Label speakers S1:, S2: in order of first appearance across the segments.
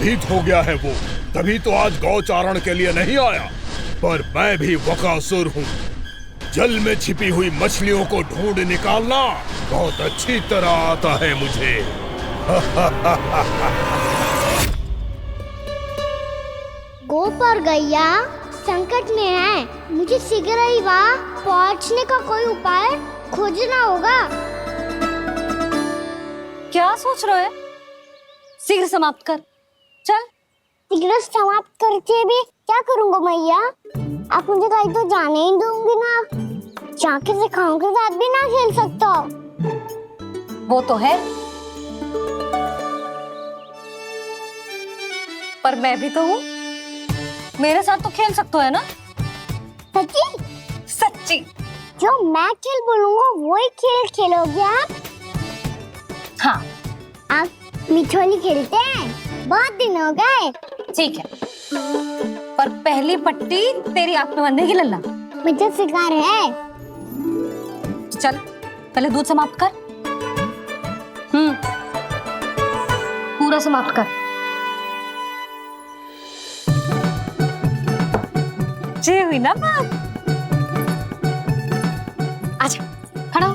S1: भीत हो गया है वो, तभी तो आज गौचारण के लिए नहीं आया। पर मैं भी बकासुर हूँ। जल में छिपी हुई मछलियों को ढूंढ निकालना बहुत अच्छी तरह आता है मुझे।
S2: गोप और गैया संकट में है। मुझे शीघ्र ही वहाँ पहुँचने का कोई उपाय खोजना होगा।
S3: क्या सोच रहे हो? शीघ्र समाप्त कर, चल।
S2: शीघ्र समाप्त करके भी क्या करूँगा मैया? आप मुझे कहीं तो जाने ही दोगे ना। जाके सिखाओं के साथ भी ना खेल सकता।
S3: वो तो है, पर मैं भी तो हूँ। मेरे साथ तो खेल सकते हो, है ना?
S2: सच्ची?
S3: सच्ची।
S2: जो मैं खेल बोलूँगा वही खेल खेलोगे आप?
S3: हाँ।
S2: आप मिठोली खेलते हैं? बहुत दिन हो गए।
S3: ठीक है, पर पहली पट्टी तेरी आंख में बनने की लल्ला।
S2: मुझे शिकार है।
S3: चल, पहले दूध समाप्त कर। पूरा समाप्त कर। जे हुई ना बात। आजा, खड़ा हो।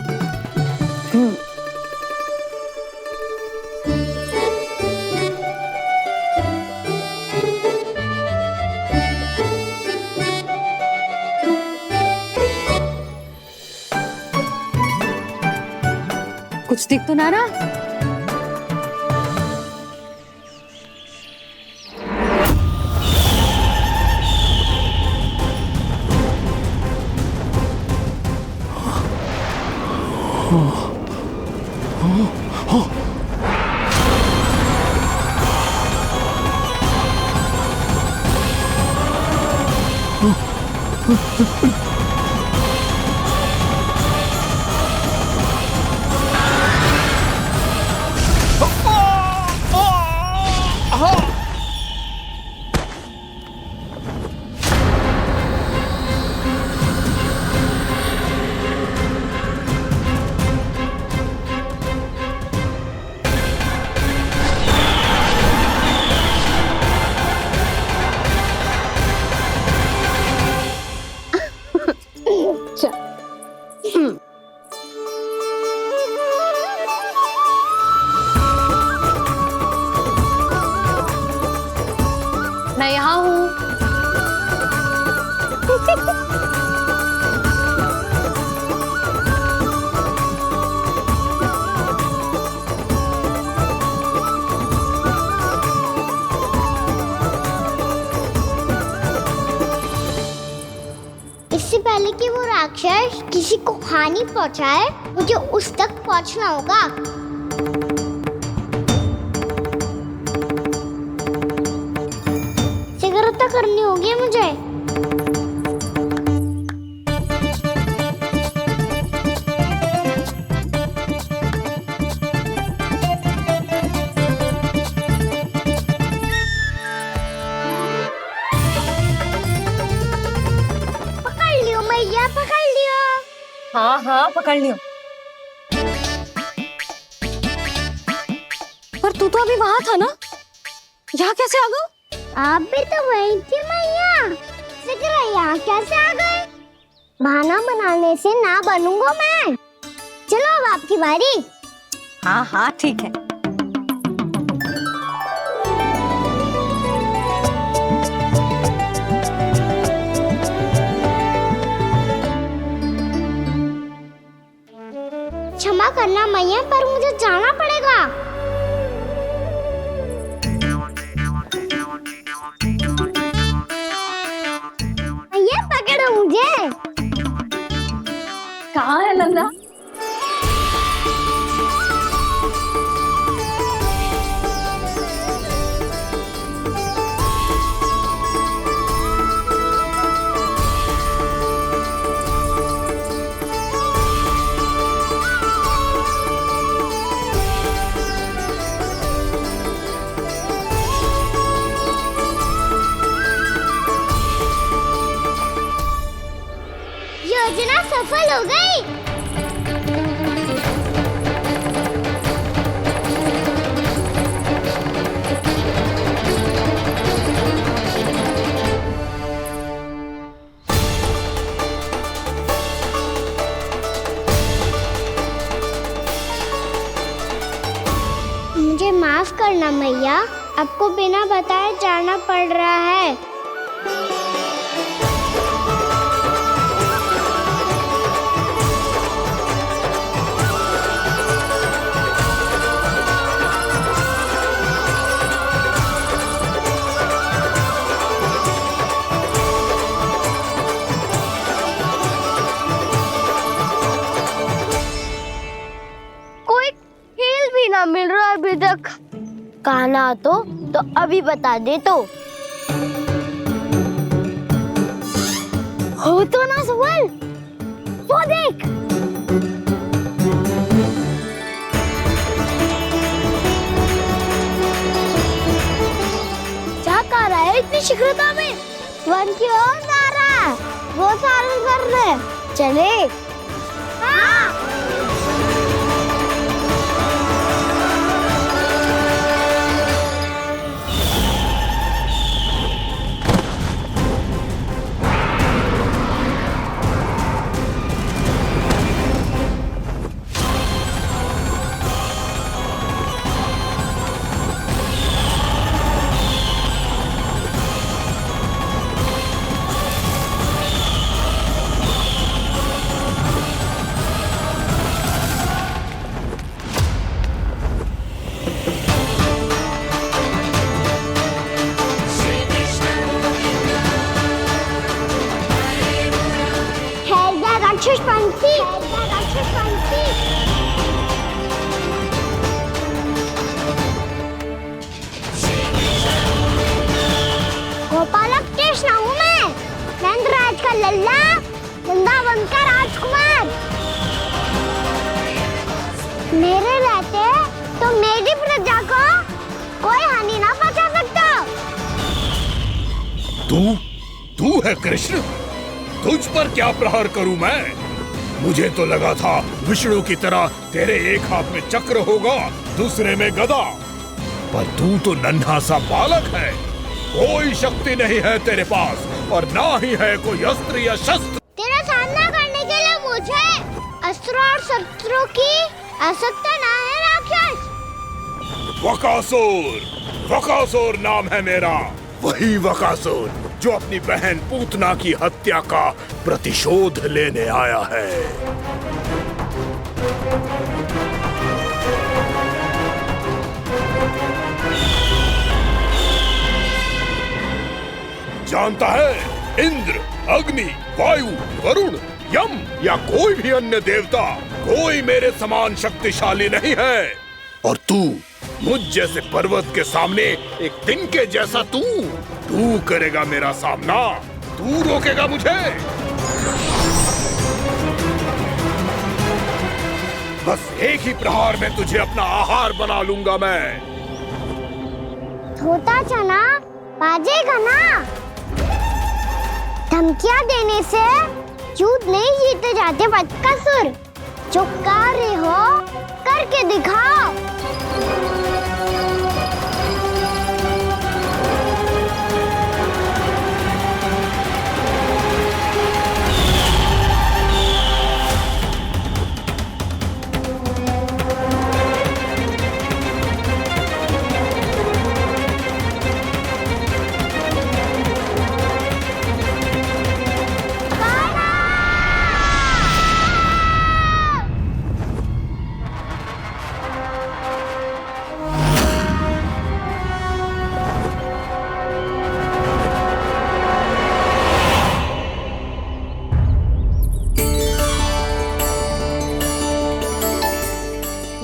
S3: कुछ दिख तो ना रहा। मैं यहाँ हूँ।
S2: इससे पहले कि वो राक्षस किसी को हानि पहुंचाए, मुझे उस तक पहुंचना होगा। शीघ्रता करनी होगी मुझे। पकड़ लियो मैया, पकड़ लियो।
S3: हाँ हाँ, पकड़ लियो। पर तू तो अभी वहां था ना, यहाँ कैसे आ गया?
S2: आप भी तो वही थी मैया। शीघ्र यहाँ कैसे आ गए? बहाना बनाने से ना बनूंगा मैं। चलो अब आपकी बारी।
S3: हाँ हाँ, ठीक है।
S2: क्षमा करना मैया, पर मुझे जाना पड़ेगा। मैया पकड़ो मुझे।
S3: कहाँ है लल्ला?
S2: योजना सफल हो गई। करना मैया, आपको बिना बताए जाना पड़ रहा है। कोई खेल भी ना मिल रहा अभी तक। कहना तो अभी बता दे तो। हो तो ना सुबल, वो देख। क्या कर रहा है इतनी शीघ्रता में? वन की ओर जा रहा है, वो सारे कर रहे। चले। हाँ। राक्षस पंछी, राक्षस पंछी। गोपालक कृष्ण हूँ मैं, नंदराज का लल्ला, वृंदावन का राजकुमार। मेरे रहते तो मेरी प्रजा को कोई हानि ना पहुंचा सकता।
S1: तू है कृष्ण? तुझ पर क्या प्रहार करूं मैं? मुझे तो लगा था विष्णु की तरह तेरे एक हाथ में चक्र होगा, दूसरे में गदा, पर तू तो नन्हा सा बालक है। कोई शक्ति नहीं है तेरे पास और ना ही है कोई अस्त्र या शस्त्र।
S2: तेरा सामना करने के लिए मुझे अस्त्र और शस्त्रों की आवश्यकता ना है राक्षस।
S1: वकासुर नाम है मेरा, वही वकासुर जो अपनी बहन पूतना की हत्या का प्रतिशोध लेने आया है। जानता है, इंद्र, अग्नि, वायु, वरुण, यम या कोई भी अन्य देवता कोई मेरे समान शक्तिशाली नहीं है। और तू मुझ जैसे पर्वत के सामने एक तिनके जैसा तू करेगा मेरा सामना? तू रोकेगा मुझे? बस एक ही प्रहार में तुझे अपना आहार बना लूंगा मैं।
S2: छोटा चना बाजेगा ना। धमकियां देने से युद्ध नहीं जीते जाते बदकसूर। जो कार्य हो करके दिखाओ।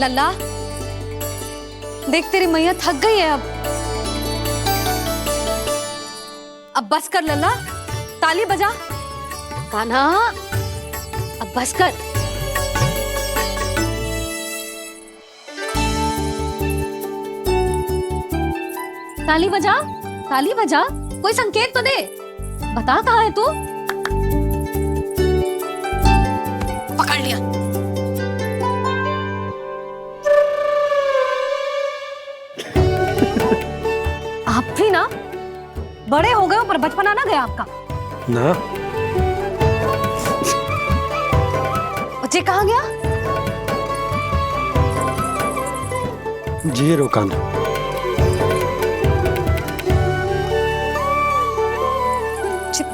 S3: लल्ला, देख तेरी मैया थक गई है अब बस कर लल्ला, ताली बजा। कान्हा, अब बस कर। ताली बजा, ताली बजा, कोई संकेत तो दे। बता कहाँ है तू? पकड़ लिया। आप भी ना बड़े हो गए हो, पर बचपना ना गया आपका
S4: ना।
S3: बच्चे कहाँ गया?
S4: जी रोकाना।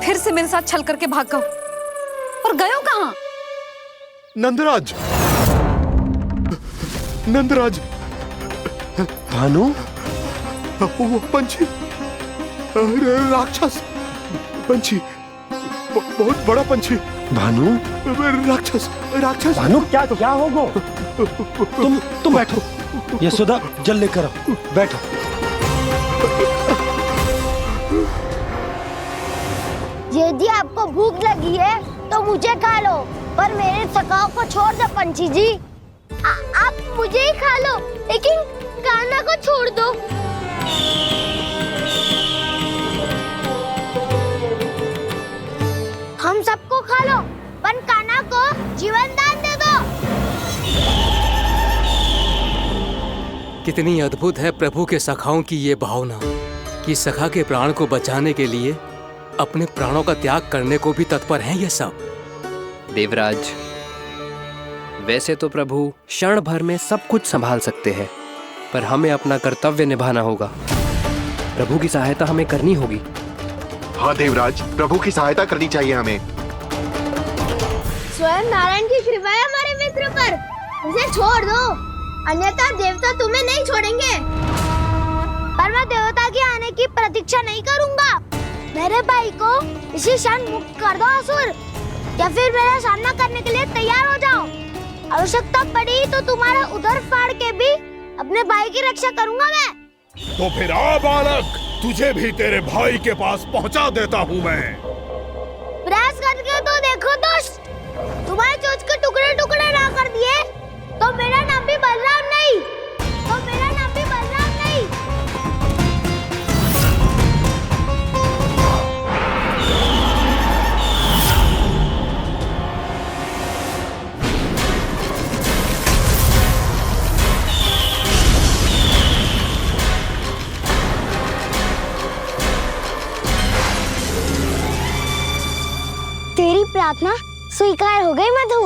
S3: फिर से मेरे साथ छल करके भाग गए। और गए हो कहाँ?
S4: नंदराज, नंदराज।
S5: भानु,
S4: वो पंछी, राक्षस पंछी, बहुत बड़ा पंछी।
S5: भानु,
S4: राक्षस, राक्षस।
S5: भानु, क्या क्या होगा? तुम बैठो। यशोदा, जल लेकर आओ, बैठो।
S2: यदि आपको भूख लगी है तो मुझे खा लो, पर मेरे सखाओं को छोड़ दो पंछी जी। आप मुझे ही खा लो, लेकिन कान्हा को छोड़ दो। हम सबको खा लो, पर कान्हा को जीवन दान दे दो।
S6: कितनी अद्भुत है प्रभु के सखाओं की ये भावना कि सखा के प्राण को बचाने के लिए अपने प्राणों का त्याग करने को भी तत्पर हैं ये सब।
S7: देवराज, वैसे तो प्रभु क्षण भर में सब कुछ संभाल सकते हैं, पर हमें अपना कर्तव्य निभाना होगा। प्रभु की सहायता हमें करनी होगी।
S8: हाँ देवराज, प्रभु की सहायता करनी चाहिए हमें।
S2: स्वयं नारायण की कृपा है हमारे मित्र पर, उसे छोड़ दो, अन्यथा देवता तुम्हें नहीं छोड़ेंगे। पर मैं देवता के आने की प्रतीक्षा नहीं करूंगा। मेरे भाई को इसी क्षण मुक्त कर दो असुर, या फिर मेरा सामना करने के लिए तैयार हो जाओ। आवश्यकता पड़ी तो तुम्हारा उधर फाड़ के भी अपने भाई की रक्षा करूंगा मैं।
S1: तो फिर आ बालक, तुझे भी तेरे भाई के पास पहुंचा देता हूँ मैं।
S2: प्रयास करके तो देखो दोस्त, तुम्हारे चोंच के टुकड़े टुकड़े ना कर दिए तो मेरा नाम भी बलराम नहीं, तो मेरा नाम भी बलराम नहीं। तेरी प्रार्थना स्वीकार हो गई मधु।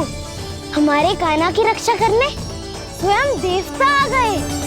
S2: हमारे कान्हा की रक्षा करने स्वयं देवता आ गए।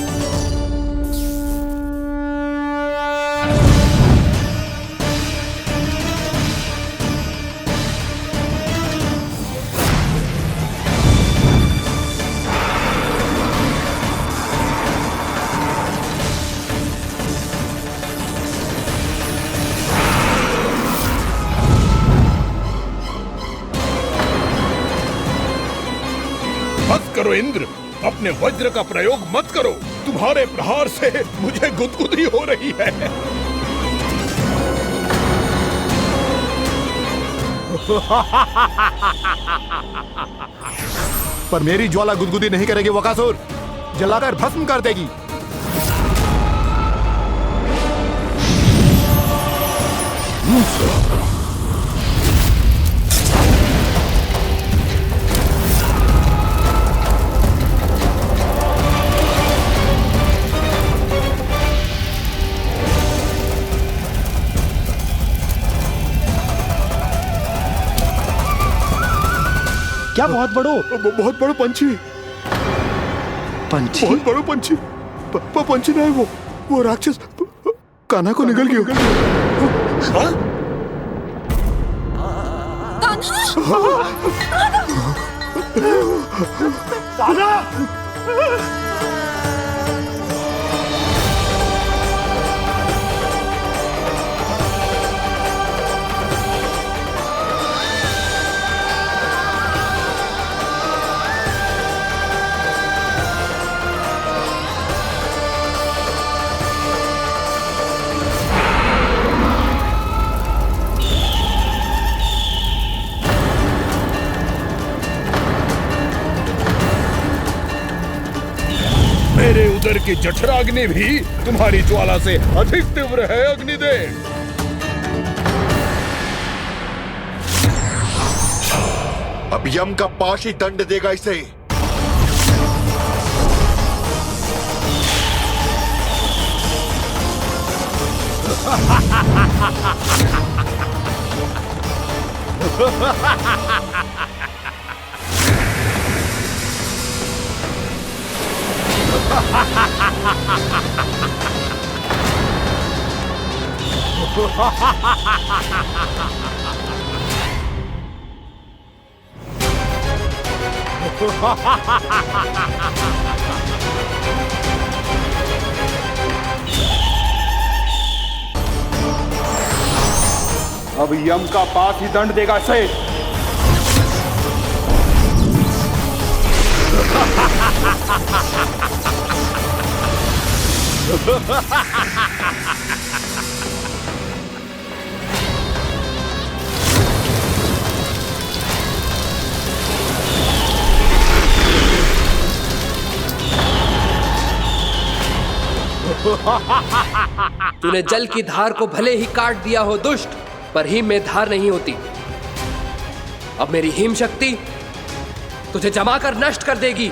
S1: मत करो इंद्र, अपने वज्र का प्रयोग मत करो। तुम्हारे प्रहार से मुझे गुदगुदी हो रही है।
S4: पर मेरी ज्वाला गुदगुदी नहीं करेगी वकासुर, जलाकर भस्म कर देगी।
S5: क्या बहुत बड़ो?
S4: बहुत बड़ा पंछी।
S5: पंछी?
S4: बहुत बड़ा पंछी। पंछी नहीं, वो राक्षस कान्हा को निगल गया।
S1: हाँ? मेरे उदर की जठराग्नि भी तुम्हारी ज्वाला से अधिक तीव्र है अग्निदेव।
S8: अब यम का पाश ही दंड देगा इसे।
S4: अब यम का पास ही दंड देगा इसे।
S7: तूने जल की धार को भले ही काट दिया हो दुष्ट, पर हिम में धार नहीं होती। अब मेरी हिम शक्ति तुझे जमा कर नष्ट कर देगी।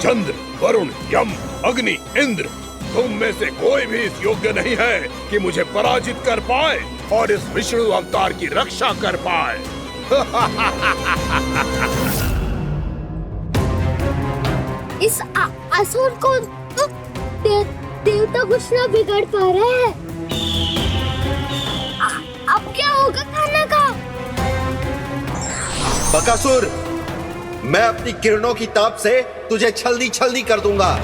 S1: चंद्र, वरुण, यम, अग्नि, इंद्र, तुम में से कोई भी इस योग्य नहीं है कि मुझे पराजित कर पाए और इस विष्णु अवतार की रक्षा कर पाए।
S2: इस असुर को देवता कुछ ना बिगाड़ पा रहे हैं। अब क्या होगा खाना का?
S9: बकासुर, मैं अपनी किरणों की ताप से तुझे छलनी छलनी कर दूंगा।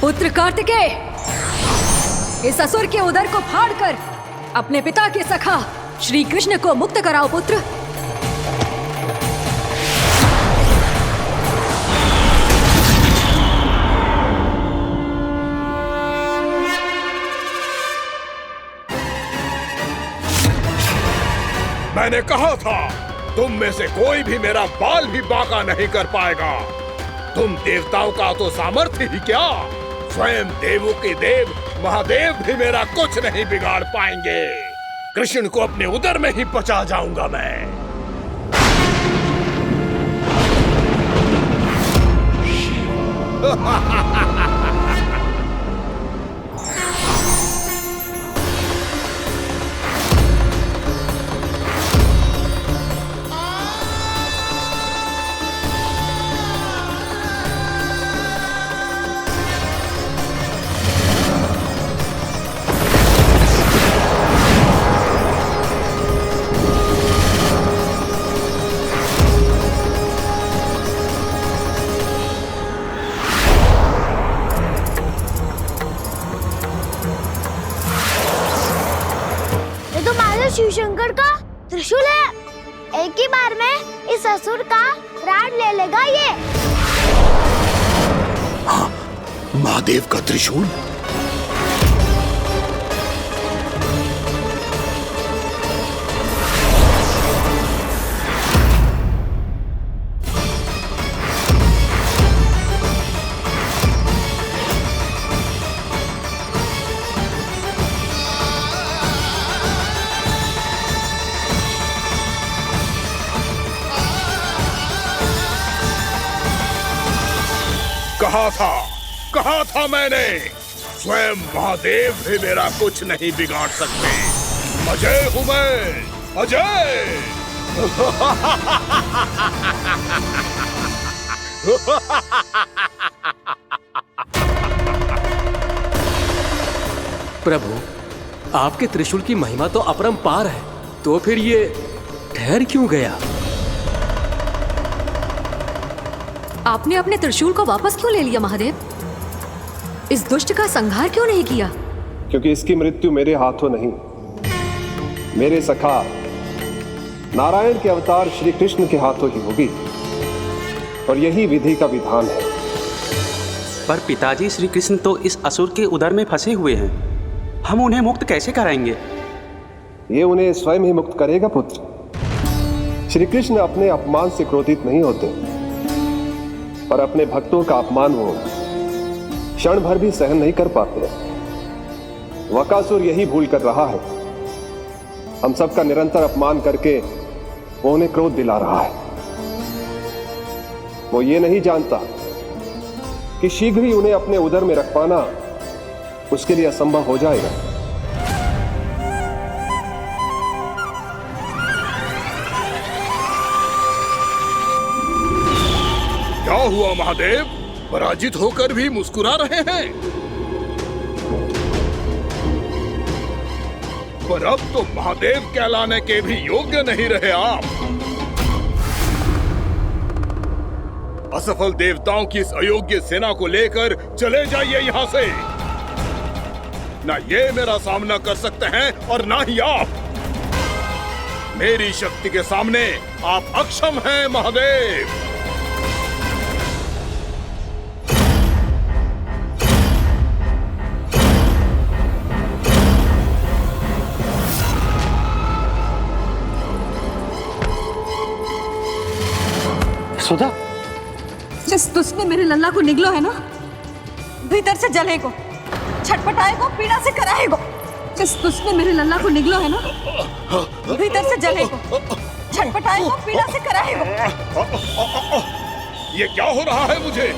S3: पुत्र कार्तिकेय, इस असुर के उदर को फाड़कर अपने पिता के सखा श्री कृष्ण को मुक्त कराओ पुत्र।
S1: मैंने कहा था, तुम में से कोई भी मेरा बाल भी बांका नहीं कर पाएगा। तुम देवताओं का तो सामर्थ्य ही क्या, स्वयं देवों के देव महादेव भी मेरा कुछ नहीं बिगाड़ पाएंगे। कृष्ण को अपने उदर में ही पचा जाऊंगा मैं।
S2: शिव शंकर का त्रिशूल है। एक ही बार में इस असुर का प्राण ले लेगा ये।
S4: हाँ, महादेव का त्रिशूल।
S1: कहा था मैंने, स्वयं महादेव भी मेरा कुछ नहीं बिगाड़ सकते। अजय हूं मैं, अजय।
S6: प्रभु, आपके त्रिशूल की महिमा तो अपरंपार है, तो फिर ये ठहर क्यों गया?
S3: आपने अपने त्रिशूल को वापस क्यों ले लिया महादेव? इस दुष्ट का संहार क्यों नहीं किया?
S10: क्योंकि इसकी मृत्यु मेरे हाथों नहीं, मेरे सखा नारायण के अवतार श्री कृष्ण के हाथों ही होगी, और यही विधि का विधान है।
S11: पर पिताजी, श्री कृष्ण तो इस असुर के उदर में फंसे हुए हैं, हम उन्हें मुक्त कैसे कराएंगे?
S10: ये उन्हें स्वयं ही मुक्त करेगा पुत्र। श्री कृष्ण अपने अपमान से क्रोधित नहीं होते, पर अपने भक्तों का अपमान वो क्षण भर भी सहन नहीं कर पाते। वकासुर यही भूल कर रहा है, हम सबका निरंतर अपमान करके वो उन्हें क्रोध दिला रहा है। वो ये नहीं जानता कि शीघ्र ही उन्हें अपने उदर में रख पाना उसके लिए असंभव हो जाएगा।
S1: क्या हुआ महादेव? पराजित होकर भी मुस्कुरा रहे हैं। पर अब तो महादेव कहलाने के भी योग्य नहीं रहे आप। असफल देवताओं की इस अयोग्य सेना को लेकर चले जाइए यहाँ से। ना ये मेरा सामना कर सकते हैं और ना ही आप। मेरी शक्ति के सामने आप अक्षम हैं महादेव।
S5: सुधा,
S3: जिस दुष्ट ने मेरे लल्ला को निगलो है ना, भीतर से जलेगो, छटपटाएगो, पीड़ा से कराएगो। जिस दुष्ट ने मेरे लल्ला को निगलो है ना, भीतर से जलेगो, छटपटाएगो, पीड़ा से कराएगो।
S1: ये क्या हो रहा है मुझे?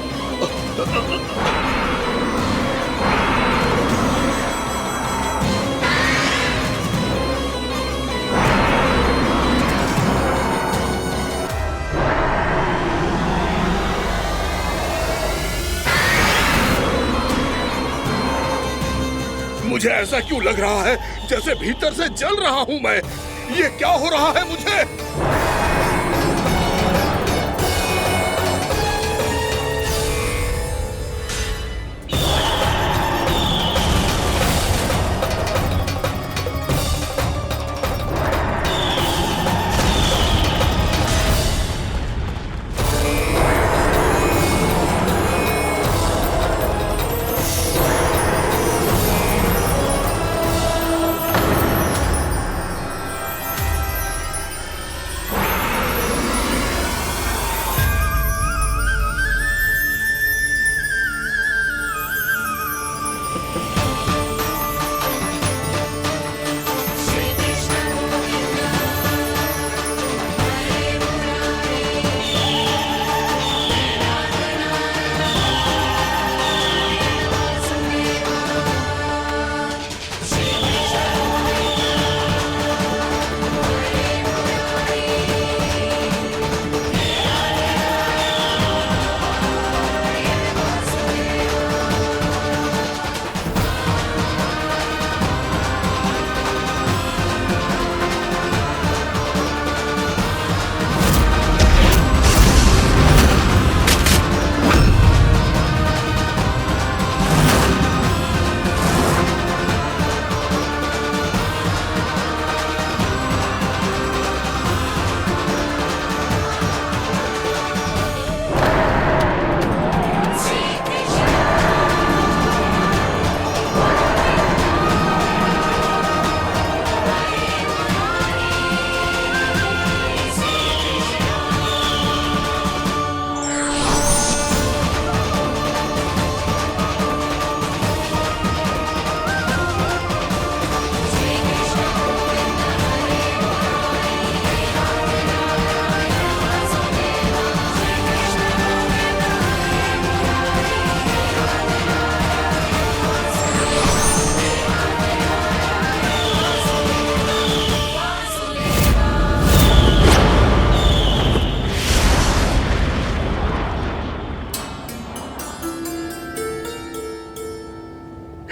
S1: मुझे ऐसा क्यों लग रहा है जैसे भीतर से जल रहा हूं मैं? ये क्या हो रहा है मुझे?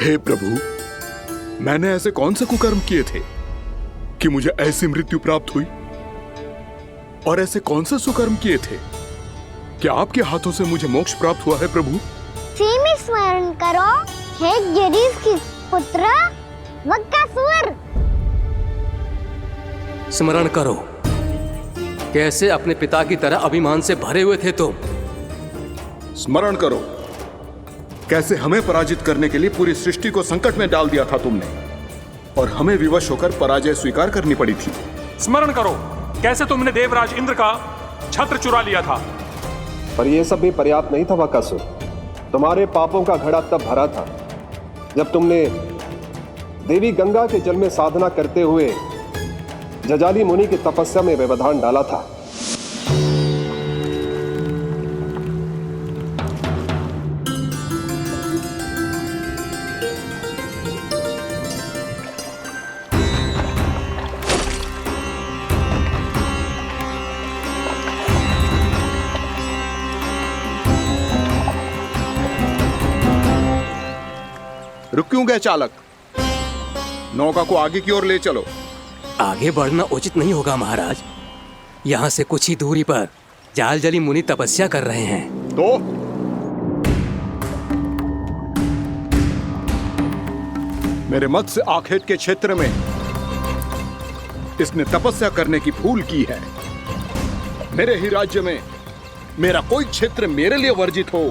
S4: हे प्रभु, मैंने ऐसे कौन से कुकर्म किए थे कि मुझे ऐसी मृत्यु प्राप्त हुई? और ऐसे कौन से सुकर्म किए थे कि आपके हाथों से मुझे मोक्ष प्राप्त हुआ है प्रभु?
S2: में स्मरण करो, हे जरीफ की पुत्र वक्कासुर।
S6: स्मरण करो, कैसे अपने पिता की तरह अभिमान से भरे हुए थे तुम।
S4: स्मरण करो, कैसे हमें पराजित करने के लिए पूरी सृष्टि को संकट में डाल दिया था तुमने, और हमें विवश होकर पराजय स्वीकार करनी पड़ी थी।
S12: स्मरण करो, कैसे तुमने देवराज इंद्र का छत्र चुरा लिया था।
S10: पर यह सब भी पर्याप्त नहीं था वक्कासुर। तुम्हारे पापों का घड़ा तब भरा था जब तुमने देवी गंगा के जल में साधना करते हुए जजाली मुनि की तपस्या में व्यवधान डाला था।
S4: रुक क्यों गए चालक? नौका को आगे की ओर ले चलो।
S6: आगे बढ़ना उचित नहीं होगा महाराज। यहाँ से कुछ ही दूरी पर जालजली मुनि तपस्या कर रहे हैं।
S4: तो मेरे मत्स्य आखेट के क्षेत्र में इसने तपस्या करने की भूल की है। मेरे ही राज्य में मेरा कोई क्षेत्र मेरे लिए वर्जित हो,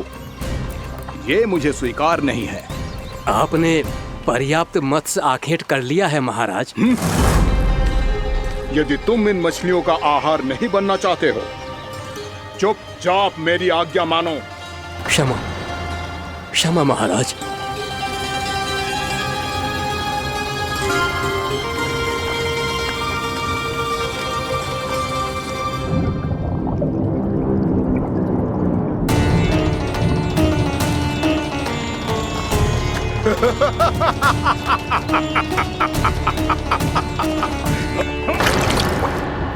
S4: यह मुझे स्वीकार नहीं है।
S6: आपने पर्याप्त मत्स्य आखेट कर लिया है महाराज।
S4: यदि तुम इन मछलियों का आहार नहीं बनना चाहते हो, चुपचाप मेरी आज्ञा मानो।
S6: क्षमा, क्षमा महाराज।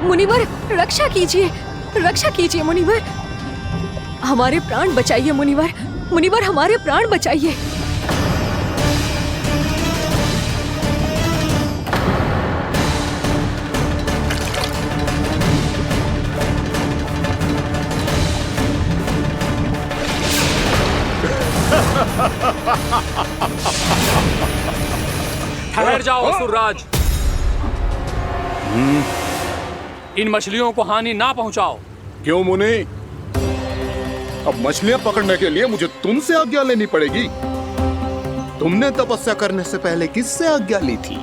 S3: मुनिवर, रक्षा कीजिए, रक्षा कीजिए मुनिवर। हमारे प्राण बचाइए मुनिवर, मुनिवर हमारे प्राण बचाइए।
S12: ठहर जाओ असुरराज। इन मछलियों को हानि ना पहुंचाओ।
S4: क्यों मुनि? अब मछलियां पकड़ने के लिए मुझे तुमसे आज्ञा लेनी पड़ेगी। तुमने तपस्या करने से पहले किससे आज्ञा ली थी?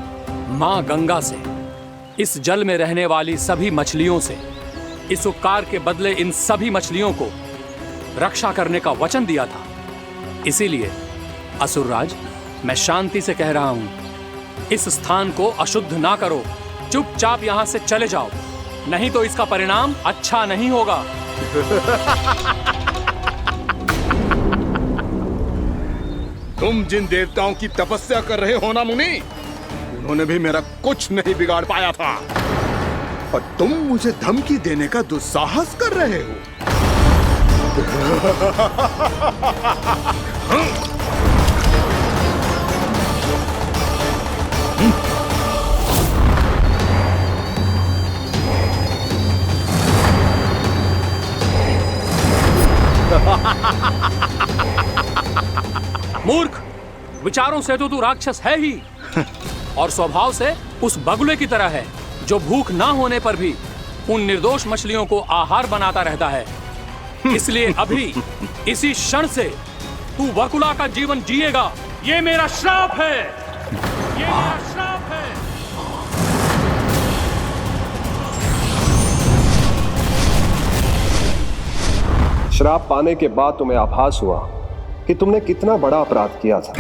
S12: मां गंगा से, इस जल में रहने वाली सभी मछलियों से। इस उपकार के बदले इन सभी मछलियों को रक्षा करने का वचन दिया था। इसीलिए असुरराज, मैं शांति से कह रहा हूं, इस स्थान को अशुद्ध ना करो। चुपचाप यहां से चले जाओ, नहीं तो इसका परिणाम अच्छा नहीं होगा।
S4: तुम जिन देवताओं की तपस्या कर रहे हो ना मुनि, उन्होंने भी मेरा कुछ नहीं बिगाड़ पाया था, और तुम मुझे धमकी देने का दुस्साहस कर रहे हो।
S12: मूर्ख, विचारों से तो तू राक्षस है ही, और स्वभाव से उस बगुले की तरह है जो भूख ना होने पर भी उन निर्दोष मछलियों को आहार बनाता रहता है। इसलिए अभी इसी क्षण से तू वकुला का जीवन जिएगा। ये मेरा श्राप है, ये मेरा श्राप है।
S10: श्राप पाने के बाद तुम्हें आभास हुआ कि तुमने कितना बड़ा अपराध किया था,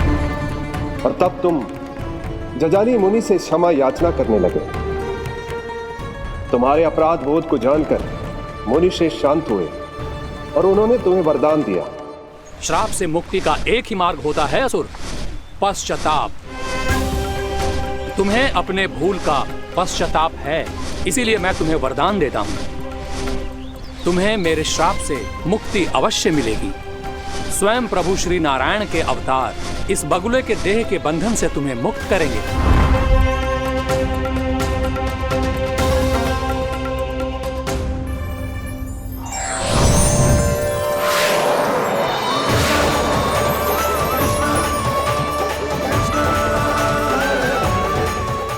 S10: और तब तुम जजाली मुनि से क्षमा याचना करने लगे। तुम्हारे अपराध बोध को जानकर मुनि श्रेष्ठ शांत हुए और उन्होंने तुम्हें वरदान दिया।
S12: श्राप से मुक्ति का एक ही मार्ग होता है असुर, पश्चाताप। तुम्हें अपने भूल का पश्चाताप है, इसीलिए मैं तुम्हें वरदान देता हूं। तुम्हें मेरे श्राप से मुक्ति अवश्य मिलेगी। स्वयं प्रभु श्री नारायण के अवतार इस बगुले के देह के बंधन से तुम्हें मुक्त करेंगे।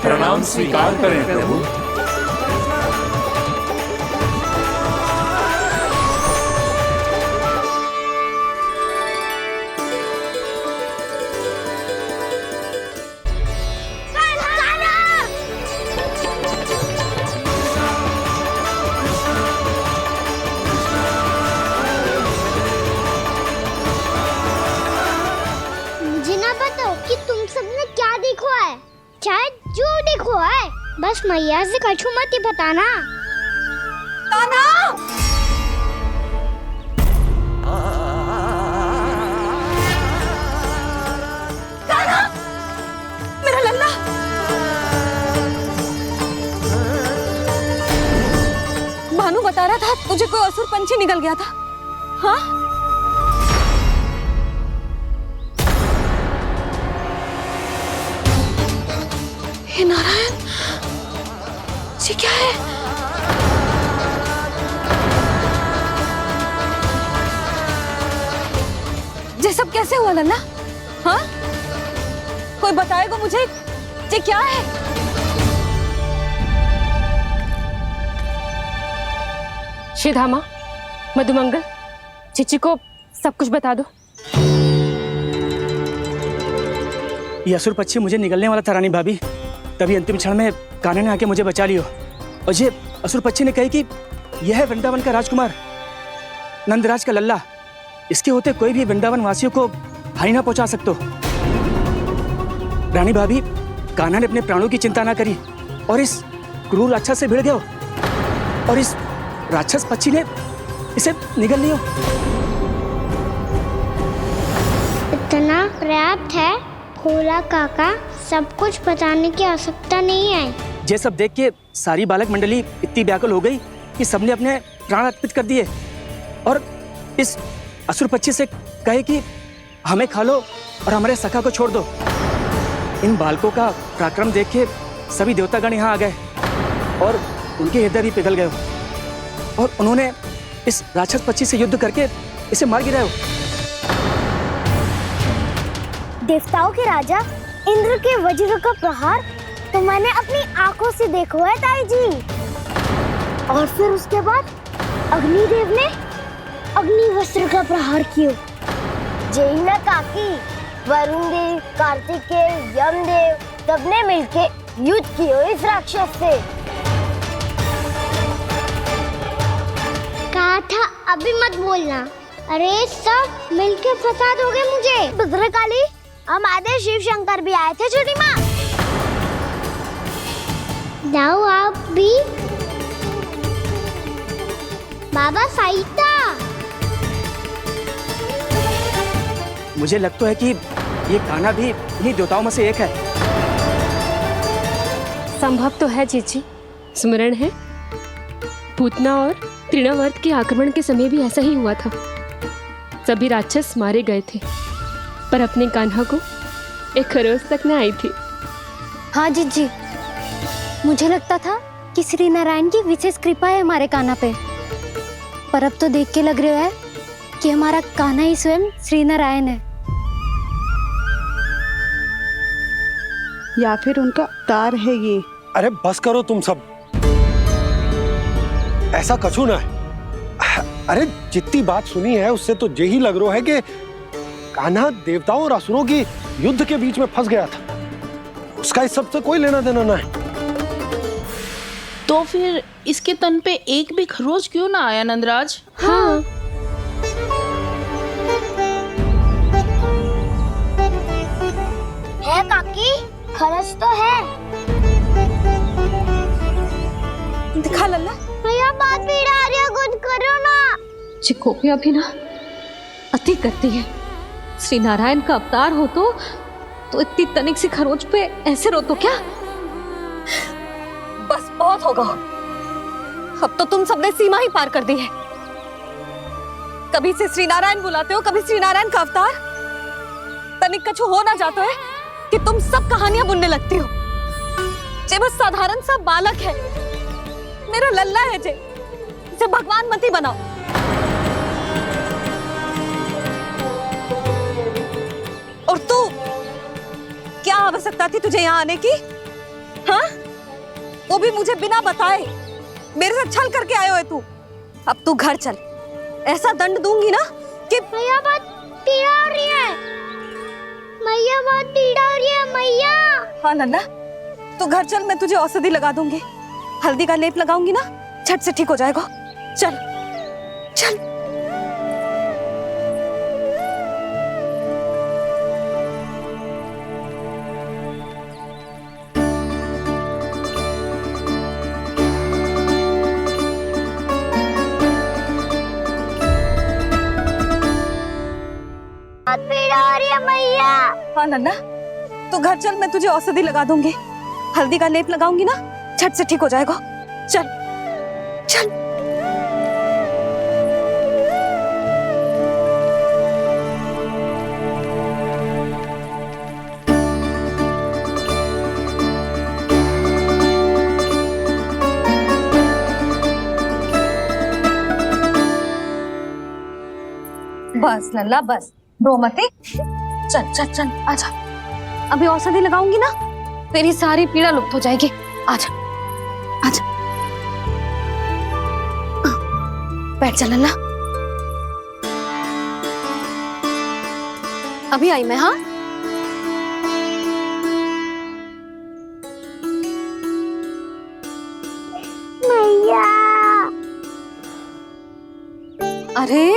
S12: प्रणाम स्वीकार करें प्रभु।
S2: मुझे ना बताओ कि तुम सबने क्या देखा है, चाहे जो देखो है, बस मैया से कछु मत ही बताना।
S3: कान्हा! कान्हा! मेरा लल्ला! भानु बता रहा था तुझे कोई असुर पंछी निकल गया था। हाँ? हे नारायण, ये क्या है? ये सब कैसे हुआ लल्ला? हाँ? कोई बताएगा मुझे ये क्या है?
S13: श्रीधामा, मधुमंगल, चिची को सब कुछ बता दो।
S11: ये असुर पक्षी मुझे निगलने वाला था रानी भाभी, तभी अंतिम क्षण में कान्हा ने आके मुझे बचा लियो। और ये असुर पक्षी ने कही कि यह है वृंदावन का राजकुमार नंदराज का लल्ला, इसके होते कोई भी वृंदावन वासियों को हानि ना पहुंचा सकते। रानी भाभी, कान्हा ने अपने प्राणों की चिंता ना करी और इस क्रूर राक्षस से भिड़ गया और इस राक्षस पक्षी ने इसे निगल लियो।
S2: इतना पर्याप्त है भोला काका, सब कुछ बताने की आवश्यकता नहीं है।
S11: ये सब देख के सारी बालक मंडली इतनी व्याकुल हो गई कि सबने अपने प्राण अर्पित कर दिए और इस असुर पक्षी से कहे कि हमें खा लो और हमारे सखा को छोड़ दो। इन बालकों का पराक्रम देख के सभी देवतागण यहाँ आ गए और उनके हृदय भी पिघल गए और उन्होंने इस राक्षस पक्षी से युद्ध करके इसे मार गिराया।
S2: देवताओं के राजा इंद्र के वज्र का प्रहार तो मैंने अपनी आंखों से देखा है ताई जी। और फिर उसके बाद अग्निदेव ने अग्निवस्त्र का प्रहार किया। जय ना काकी, वरुण देव, कार्तिकेय, यमदेव सबने मिलके युद्ध किया इस राक्षस से। कहा था अभी मत बोलना। अरे सब मिलके फंसा दोगे मुझे। भद्रकाली, हमारे शिव शंकर भी आए थे छोटी माँ। जाओ आप भी। बाबा साईता,
S11: मुझे लगता है कि ये कान्हा भी इन्हीं देवताओं में से एक है।
S13: संभव तो है चीची। स्मरण है, पूतना और तृणावर्त के आक्रमण के समय भी ऐसा ही हुआ था। सभी राक्षस मारे गए थे, पर अपने कान्हा को एक खरोच तक न आई थी।
S2: हाँ जीजी, मुझे लगता था कि श्री नारायण की विशेष कृपा है हमारे कान्हा पे, पर अब तो देख के लग रहा है कि हमारा कान्हा ही स्वयं श्री नारायण है।
S14: या फिर उनका अवतार है ये।
S5: अरे बस करो तुम सब, ऐसा कछु ना है। अरे जितनी बात सुनी है उससे तो यही लग रहा है कि कान्हा देवताओं और असुरों की युद्ध के बीच में फंस गया था। उसका इस सब से कोई लेना देना ना है।
S14: तो फिर इसके तन पे एक भी खरोच क्यों ना आया नंदराज?
S13: हाँ।
S2: है काकी, खरच तो है।
S3: दिखा लल्ला।
S2: भैया बात पीड़ा आ रही है, कुछ करो ना।
S3: चिकोपिया भी ना अति करती है। श्री नारायण का अवतार हो तो इतनी तनिक सी खरोच पे ऐसे रो तो क्या? बस बहुत होगा। अब तो तुम सबने सीमा ही पार कर दी है। कभी से श्री नारायण बुलाते हो, कभी श्री नारायण का अवतार। तनिक कछु हो ना जाता है कि तुम सब कहानियां बुनने लगती हो। जे बस साधारण सा बालक है, मेरा लल्ला है जे, इसे भगवान मत ही बनाओ। और तू, क्या आवश्यकता थी तुझे यहाँ आने की? हाँ, वो भी मुझे बिना बताए। मेरे से छल करके आयो है तू। अब तू घर चल, ऐसा दंड दूंगी ना कि
S2: मैया बहुत पीड़ा हो रही है। मैया बहुत पीड़ा हो रही है मैया।
S3: हाँ नन्ना, तू घर चल, मैं तुझे औषधि लगा दूंगी। हल्दी का लेप लगाऊंगी ना, झट से ठीक हो जाएगा। चल चल।
S2: पीड़ा हो रही है मैया।
S3: हाँ नन्ना, तू घर चल, मैं तुझे औषधि लगा दूंगी। हल्दी का लेप लगाऊंगी ना, झट से ठीक हो जाएगा। चल चल। बस लल्ला बस, रो मत। चल चल चल, आजा। अभी औषधि लगाऊंगी ना, तेरी सारी पीड़ा लुप्त हो जाएगी। आजा आजा, बैठ जा लल्ला। अभी आई मैं। हाँ,
S2: मैया।
S3: अरे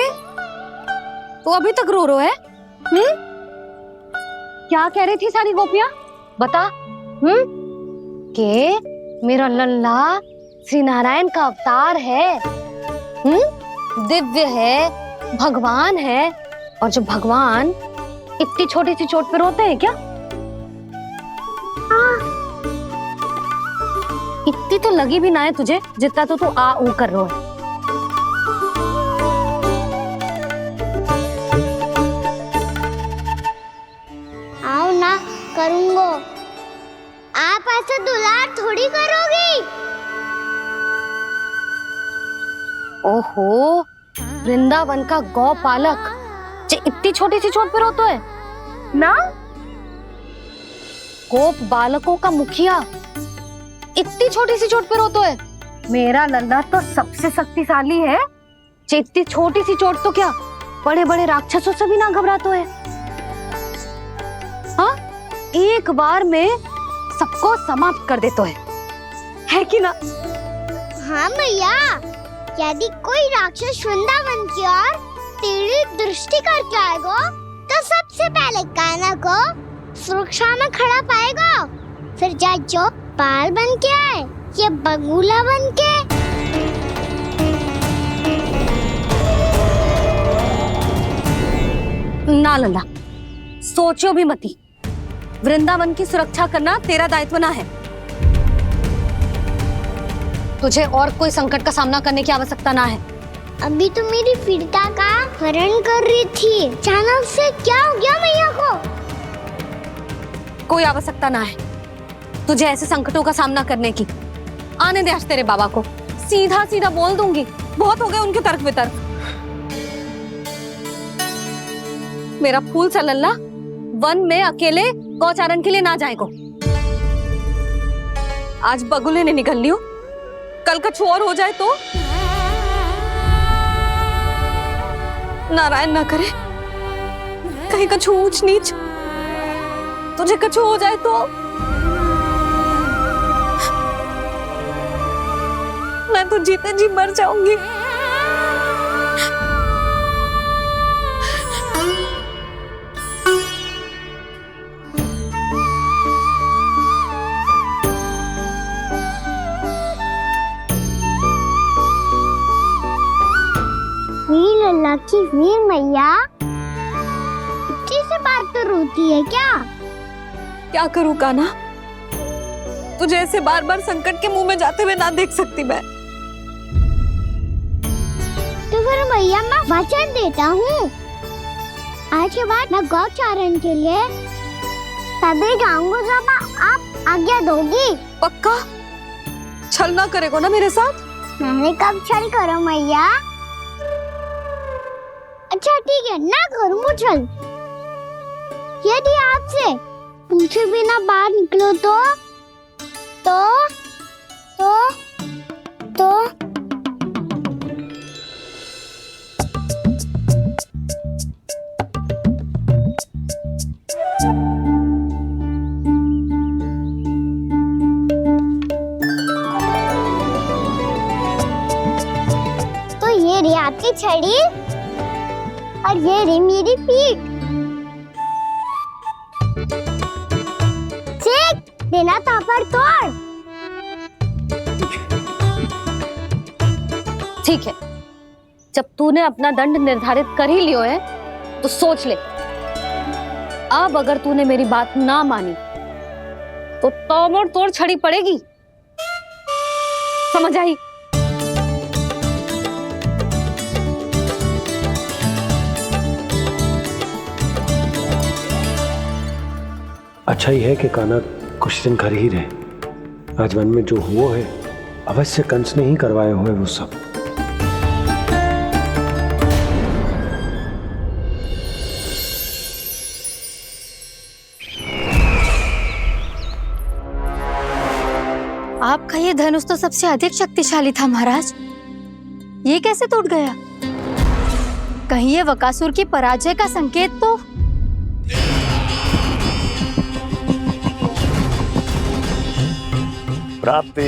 S3: तू अभी तक रो रो है? क्या कह रही थी सारी गोपियां? बता। के मेरा लल्ला श्री नारायण का अवतार है, दिव्य है, भगवान है। और जो भगवान इतनी छोटी सी चोट पे रोते हैं क्या? इतनी तो लगी भी ना है तुझे जितना तो तू आ ऊ कर रहा है।
S2: आओ ना करूंगो। आप ऐसा दुलार थोड़ी करोगी।
S3: ओहो, वृंदावन का गौपालक जो इतनी छोटी सी चोट पे रोता है ना? गोप बालकों का मुखिया इतनी छोटी सी चोट पे रोता है? मेरा लल्ला तो सबसे शक्तिशाली है। इतनी छोटी सी चोट तो क्या, बड़े बड़े राक्षसों से भी ना घबराता है। हाँ, एक बार में सबको समाप्त कर देता है कि ना?
S2: हाँ मैया, यदि कोई राक्षस वृंदावन की ओर तेरी दृष्टि करके आएगा तो सबसे पहले कान्हा को सुरक्षा में खड़ा पाएगा। फिर चाहे जो बाल बन के आए या बगुला बन के।
S3: ना लल्ला, सोचो भी मती। वृंदावन की सुरक्षा करना तेरा दायित्व ना है। तुझे और कोई संकट का सामना करने की आवश्यकता ना है।
S2: अभी तो मेरी पीड़िता का हरण कर रही थी, अचानक से क्या हो गया मैया को?
S3: कोई आवश्यकता ना है तुझे ऐसे संकटों का सामना करने की। आने दे आज तेरे बाबा को, सीधा सीधा बोल दूंगी। बहुत हो गए उनके तर्क वितर्क। मेरा फूल सा लल्ला वन में अकेले गौचारण के लिए ना जाएगो। आज बगुले ने निकल लियो, कल कछु और हो जाए तो? नारायण ना करे, कहीं कछु ऊंच नीच तुझे कछु हो जाए तो? मैं तो जीते जी मर जाऊंगी।
S2: लल्ला की वीर मैया इतनी से बात तो रोती है क्या?
S3: क्या करूं कान्हा, तुझे ऐसे बार बार संकट के मुंह में जाते हुए ना देख सकती मैं।
S2: तो फिर भैया मैं वचन देता हूँ, आज के बाद मैं गौचारण के लिए तभी जाऊंगा जब आप आज्ञा दोगी।
S3: पक्का? छल ना करेगा ना मेरे साथ?
S2: मैंने कब छल करो मैया? अच्छा ठीक है, ना करूँगा छल। यदि आपसे पूछे बिना बाहर निकलो तो ये रही आपकी छड़ी और ये रही मेरी पीठ। ठीक, बिना तापर तोड़।
S3: ठीक है, जब तूने अपना दंड निर्धारित कर ही लियो है तो सोच ले, अब अगर तूने मेरी बात ना मानी तो तोड़ तोड़ छड़ी पड़ेगी, समझ आई?
S5: अच्छा ही है कि कान्हा कुछ दिन घर ही रहे। आज वन में जो हुआ है अवश्य कंस ने ही करवाए हुए वो सब।
S15: आपका ये धनुष तो सबसे अधिक शक्तिशाली था महाराज, ये कैसे टूट गया? कहीं ये बकासुर की पराजय का संकेत तो?
S16: प्राप्ति,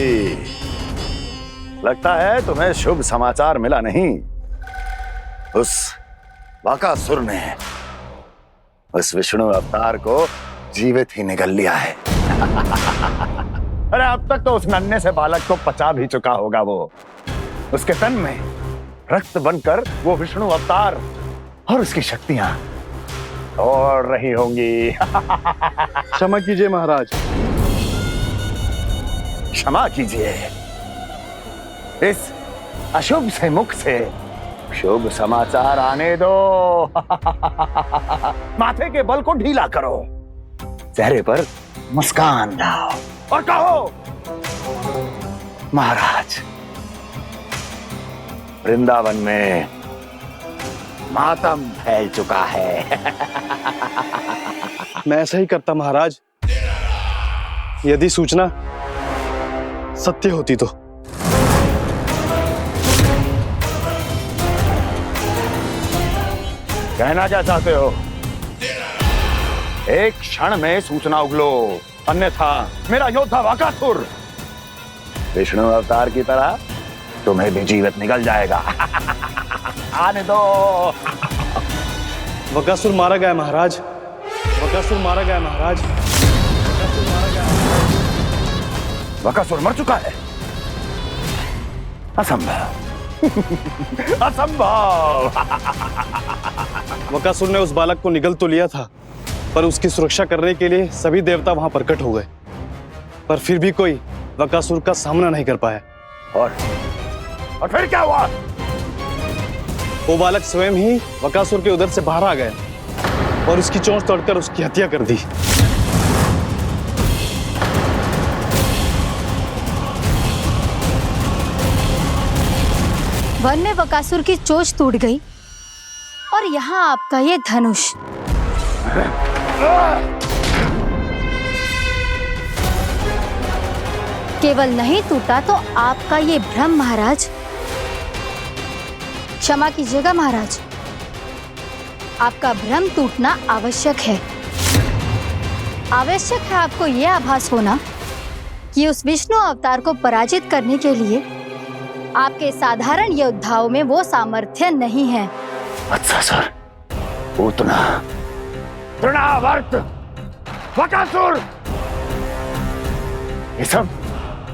S16: लगता है तुम्हें शुभ समाचार मिला नहीं। उस बकासुर ने उस विष्णु अवतार को जीवित ही निगल लिया है। अरे अब तक तो उस नन्हे से बालक को पचा भी चुका होगा वो। उसके तन में रक्त बनकर वो विष्णु अवतार और उसकी शक्तियां दौड़ रही होंगी।
S5: क्षमा कीजिए महाराज।
S16: क्षमा कीजिए, इस अशुभ से मुख से शुभ समाचार आने दो। माथे के बल को ढीला करो, चेहरे पर मुस्कान लाओ और कहो, महाराज, वृंदावन में मातम फैल चुका है।
S5: मैं ऐसा ही करता महाराज, यदि सूचना सत्य होती तो।
S16: कहना क्या चाहते हो? एक क्षण में सूचना उगलो, अन्यथा मेरा योद्धा बकासुर विष्णु अवतार की तरह तुम्हें भी जीवित निकल जाएगा। आने दो।
S5: बकासुर मारा गया महाराज, बकासुर मारा गया महाराज, बकासुर मारा गया।
S16: बकासुर मर चुका है? असंभव। असंभव।
S5: बकासुर ने उस बालक को निगल तो लिया था, पर उसकी सुरक्षा करने के लिए सभी देवता वहां प्रकट हो गए, पर फिर भी कोई बकासुर का सामना नहीं कर पाया।
S16: और फिर क्या हुआ?
S5: वो बालक स्वयं ही बकासुर के उदर से बाहर आ गया और उसकी चोंच तोड़कर उसकी हत्या कर दी।
S15: वन में बकासुर की चोंच टूट गई और यहाँ आपका ये धनुष। केवल नहीं टूटा तो आपका ये भ्रम महाराज। क्षमा कीजिएगा महाराज, आपका भ्रम टूटना आवश्यक है। आवश्यक है आपको यह आभास होना कि उस विष्णु अवतार को पराजित करने के लिए आपके साधारण योद्धाओं में वो सामर्थ्य नहीं है।
S16: अच्छा सर, पूतना, तृणावर्त, बकासुर, ये सब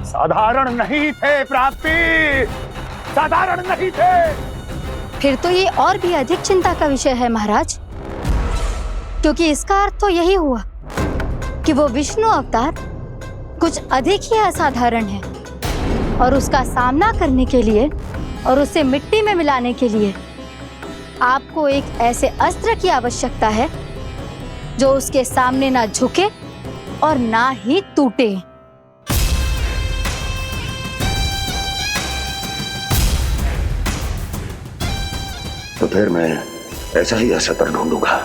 S16: साधारण नहीं थे प्राप्ति, साधारण नहीं थे।
S15: फिर तो ये और भी अधिक चिंता का विषय है महाराज, क्योंकि इसका अर्थ तो यही हुआ कि वो विष्णु अवतार कुछ अधिक ही असाधारण है और उसका सामना करने के लिए और उसे मिट्टी में मिलाने के लिए आपको एक ऐसे अस्त्र की आवश्यकता है जो उसके सामने ना झुके और ना ही टूटे।
S16: तो फिर मैं ऐसा ही अस्त्र ढूंढूंगा,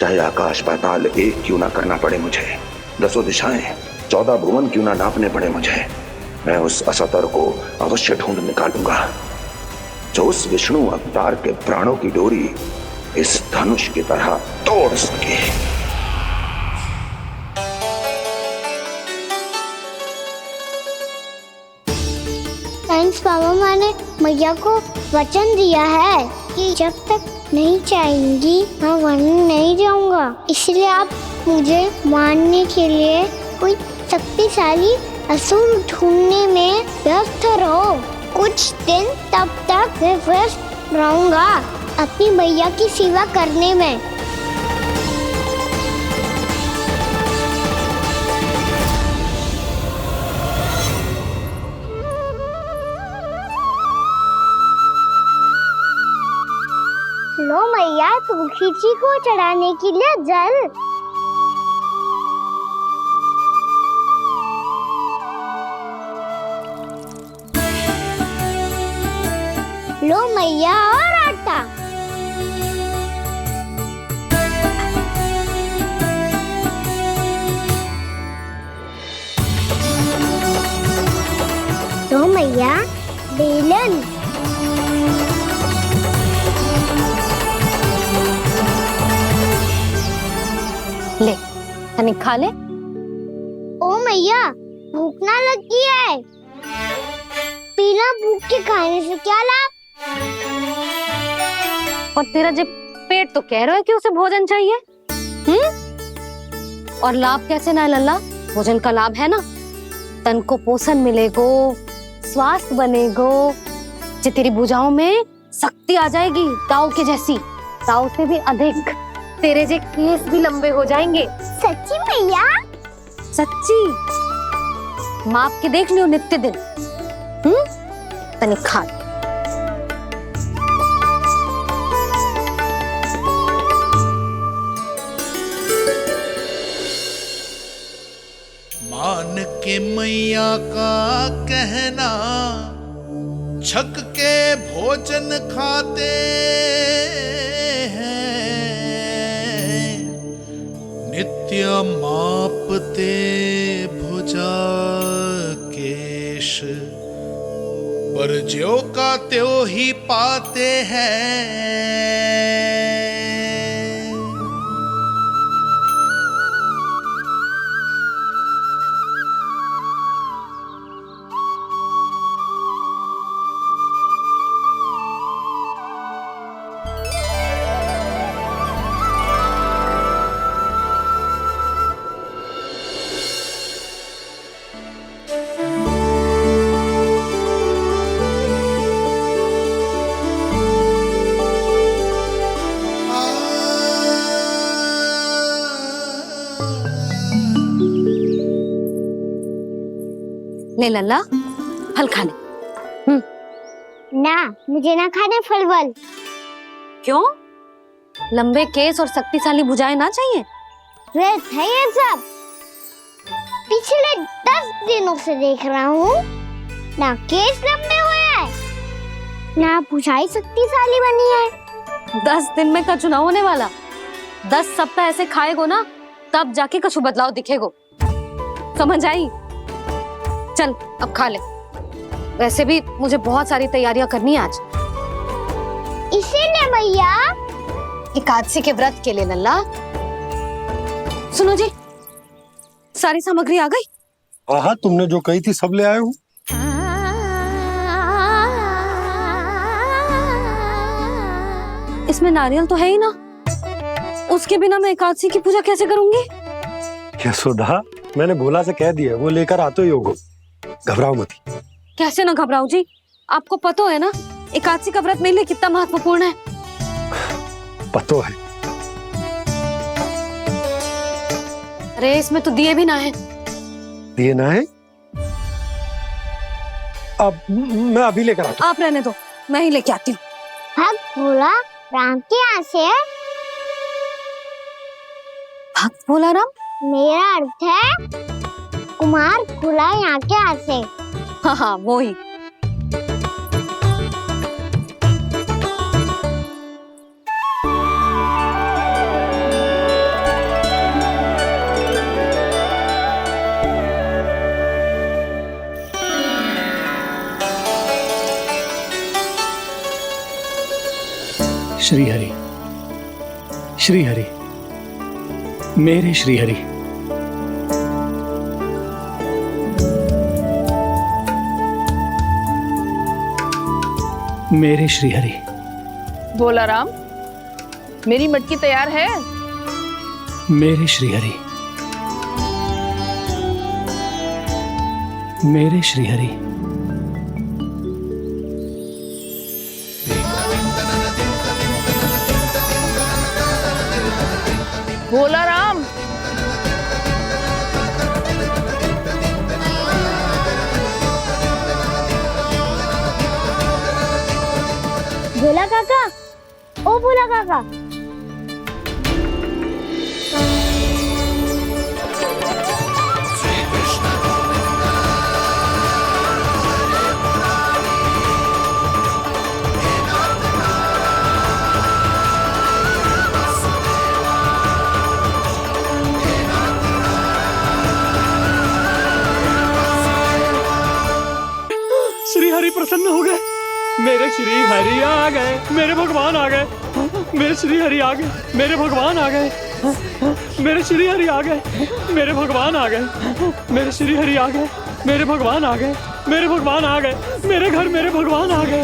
S16: चाहे आकाश पाताल एक क्यों ना करना पड़े मुझे, 10 दिशाएं 14 भुवन क्यों ना नापने पड़े मुझे, मैं उस अस्त्र को अवश्य ढूंढ निकालूंगा जो उस विष्णु अवतार के प्राणों की डोरी इस धनुष की तरह तोड़ सके।
S2: थैंक्स पापा, मैंने मैया को वचन दिया है कि जब तक नहीं चाहेंगी मैं वन नहीं जाऊंगा, इसलिए आप मुझे मारने के लिए कोई शक्तिशाली असुर ढूंढने में व्यस्त रहो। कुछ दिन तब तक मैं व्यस्त रहूंगा अपनी मैया की सेवा करने में। लो मैया, तुलसी जी को चढ़ाने के लिए जल। लो मैया, और आटा। लो मैया, बेलन।
S15: ले, तनी खा ले।
S2: ओ मैया, भूख ना लगी है। बिना भूख के खाने से क्या लाभ?
S15: और तेरा जब पेट तो कह रहा है कि उसे भोजन चाहिए, और लाभ कैसे ना है लल्ला? भोजन का लाभ है ना, तन को पोषण मिलेगो, स्वास्थ्य बनेगो, जे तेरी भुजाओं में शक्ति आ जाएगी ताऊ के जैसी, ताऊ से भी अधिक। तेरे जे केस भी लंबे हो जाएंगे।
S2: सच्ची मैया?
S15: सच्ची। माप के देख लियो नित्य दिन। तनी खा।
S17: मान के मैया का कहना, छक के भोजन खाते हैं, नित्य मापते भुजा केश, पर ज्यो का त्यों ही पाते हैं।
S15: ले लल्ला, फल खा ले।
S2: ना, मुझे ना खाने फल वल।
S15: क्यों? लंबे केस और शक्तिशाली भुजाएं ना चाहिए?
S2: व्यर्थ है ये सब। पिछले 10 दिनों से देख रहा हूँ, ना केस लंबे हुए हैं, ना भुजाएं शक्तिशाली बनी है।
S15: 10 दिन में का चुनाव होने वाला, 10 सप्ताह ऐसे खाएगो ना, तब जाके कछु बदलाव दिखेगो। समझ आई? चल अब खा ले। वैसे भी मुझे बहुत सारी तैयारियां करनी है आज।
S2: इसीलिए भैया,
S15: एकादशी के व्रत के लिए लल्ला। सुनो जी, सारी सामग्री आ गई?
S5: हाँ, तुमने जो कही थी सब ले आए हूँ।
S15: इसमें नारियल तो है ही ना, उसके बिना मैं एकादशी की पूजा कैसे करूंगी?
S5: यशोदा, मैंने भोला से कह दिया, वो लेकर आते ही होगा, घबराओ मत।
S15: कैसे ना घबराओ जी, आपको पता है ना एकादशी का व्रत मेरे लिए कितना महत्वपूर्ण है।
S5: पता है।
S15: अरे इसमें तो दिए भी ना है।
S5: दिए ना है? अब मैं अभी लेकर आता
S3: आप रहने दो, मैं ही लेके आती हूँ।
S2: भक्त भोला राम के यहाँ से है।
S15: भक्त भोला राम?
S2: मेरा अर्थ है कुमार भोला यहाँ के यहाँ से।
S3: हाँ हाँ वो ही।
S11: श्री हरि, श्री हरि, मेरे श्री हरि। मेरे श्री हरि।
S14: भोला राम, मेरी मटकी तैयार है।
S11: मेरे श्री हरि, मेरे श्री हरि।
S14: भोला राम,
S2: भोला काका, ओ भोला काका।
S11: श्री हरि प्रसन्न हो गए। मेरे श्री हरि आ गए, मेरे भगवान आ गए। मेरे श्री हरि आ गए, मेरे भगवान आ गए। मेरे श्री हरि आ गए, मेरे भगवान आ गए। मेरे श्री हरि आ गए, मेरे भगवान आ गए। मेरे भगवान आ गए, मेरे घर मेरे भगवान आ गए।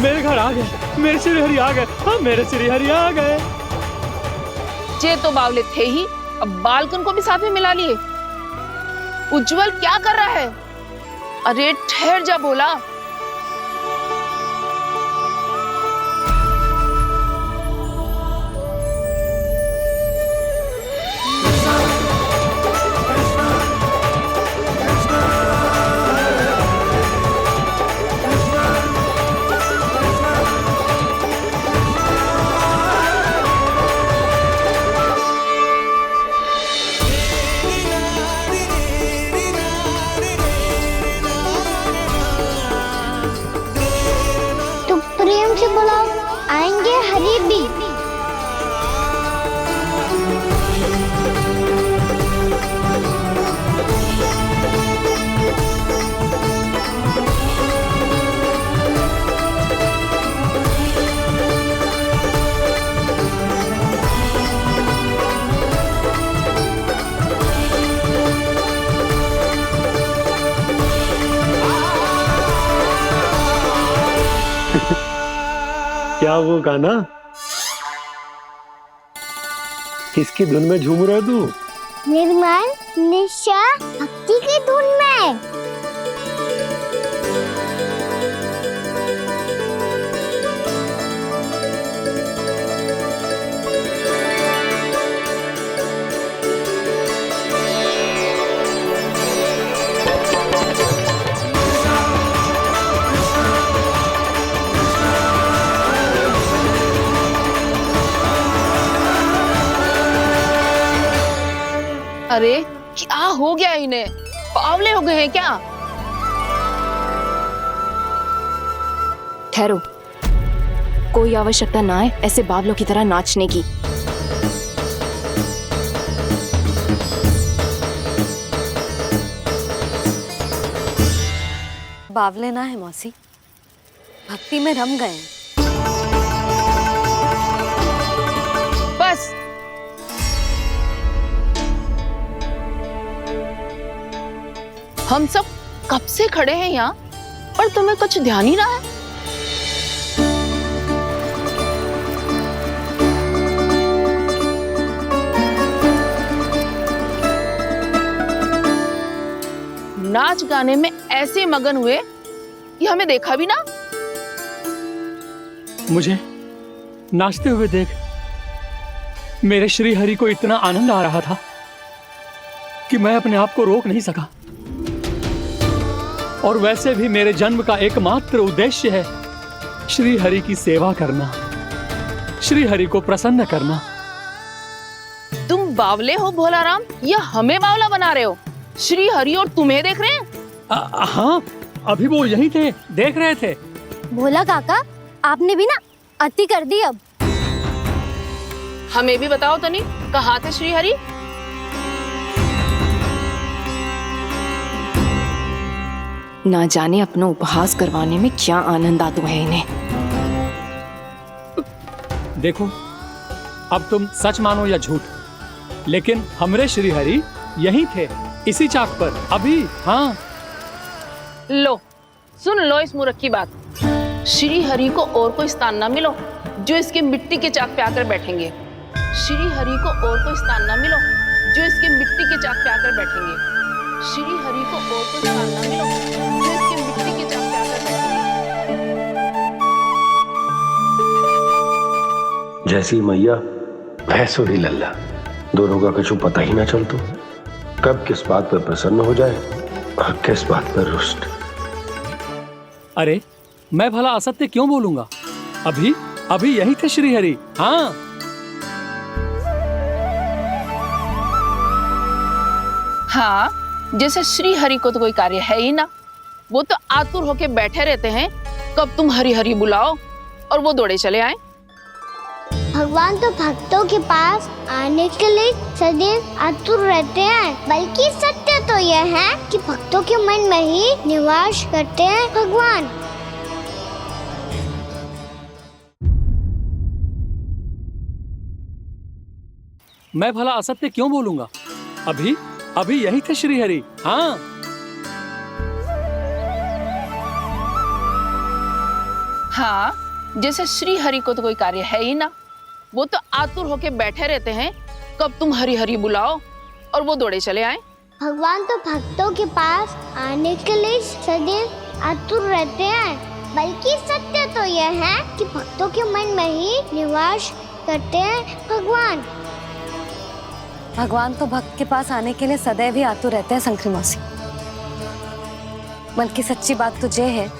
S11: मेरे घर आ गए, मेरे श्री हरि आ गए। हाँ मेरे श्री हरि आ गए।
S14: जे तो बावले थे ही, अब बालकन को भी साथ में मिला लिए। उज्जवल क्या कर रहा है? अरे ठहर जा भोला।
S2: प्रेम से बुलाओ, आएंगे हरि भी।
S5: क्या वो गाना? किसकी धुन में झूम रहा तू?
S2: निर्मल निशा भक्ति की धुन में।
S14: अरे क्या हो गया इन्हें? बावले हो गए हैं क्या?
S18: ठहरो, कोई आवश्यकता ना है ऐसे बावलों की तरह नाचने की।
S15: बावले ना है मौसी, भक्ति में रम गए।
S14: बस हम सब कब से खड़े हैं यहाँ, पर तुम्हें कुछ ध्यान ही ना है। नाच गाने में ऐसे मगन हुए कि हमें देखा भी ना।
S11: मुझे नाचते हुए देख
S12: मेरे श्री हरि को इतना आनंद आ रहा था कि मैं अपने आप को रोक नहीं सका। और वैसे भी मेरे जन्म का एकमात्र उद्देश्य है श्री हरि की सेवा करना, श्री हरि को प्रसन्न करना।
S14: तुम बावले हो भोलाराम, या हमें बावला बना रहे हो? श्री हरि और तुम्हें देख रहे हैं?
S12: हाँ, अभी वो यहीं थे, देख रहे थे।
S2: भोला काका, आपने भी ना अति कर दी। अब
S14: हमें भी बताओ तनी, कहाँ थे श्री हरि?
S11: ना जाने अपना उपहास करवाने में क्या आनंद आता है इन्हें।
S12: देखो, अब तुम सच मानो या झूठ, लेकिन हमरे श्री हरि यहीं थे, इसी चाक पर अभी। हाँ,
S14: लो सुन लो इस मूर्ख की बात। श्री हरि को और कोई स्थान ना मिलो जो इसके मिट्टी के चाक पे आकर बैठेंगे। श्री हरि को और कोई स्थान ना मिलो जो इसके मिट्टी के चाक पे आकर बैठेंगे। श्री हरि को और कोई स्थान ना मिलो जो इसके मिट्टी के चाक पे आकर बैठेंगे।
S5: जैसी मैया भैंसो ही लल्ला, दोनों का कुछ पता ही ना चलतो, कब किस बात पर प्रसन्न हो जाए और किस बात पर रुष्ट।
S12: अरे मैं भला असत्य क्यों बोलूंगा? अभी अभी यही थे श्री हरि। हाँ,
S14: हाँ, जैसे श्री हरि को तो कोई कार्य है ही ना, वो तो आतुर होके बैठे रहते हैं कब तुम हरि हरि बुलाओ और वो दौड़े चले आए।
S2: भगवान तो भक्तों के पास आने के लिए सदैव आतुर रहते हैं, बल्कि सत्य तो यह है कि भक्तों के मन में ही निवास करते हैं भगवान।
S12: मैं भला असत्य क्यों बोलूंगा? अभी अभी यही थे श्री हरि। हाँ,
S14: हाँ, जैसे श्री हरि को तो कोई कार्य है ही ना, वो तो आतुर होके बैठे रहते हैं कब तुम हरि हरि बुलाओ और वो दौड़े चले आए।
S2: भगवान तो भक्तों के पास आने के लिए सदैव आतुर रहते हैं, बल्कि सत्य तो यह है कि भक्तों के मन में ही निवास करते हैं भगवान।
S15: भगवान तो भक्त के पास आने के लिए सदैव ही आतुर रहते हैं शंकरी मौसी। बल्कि सच्ची बात तो ये है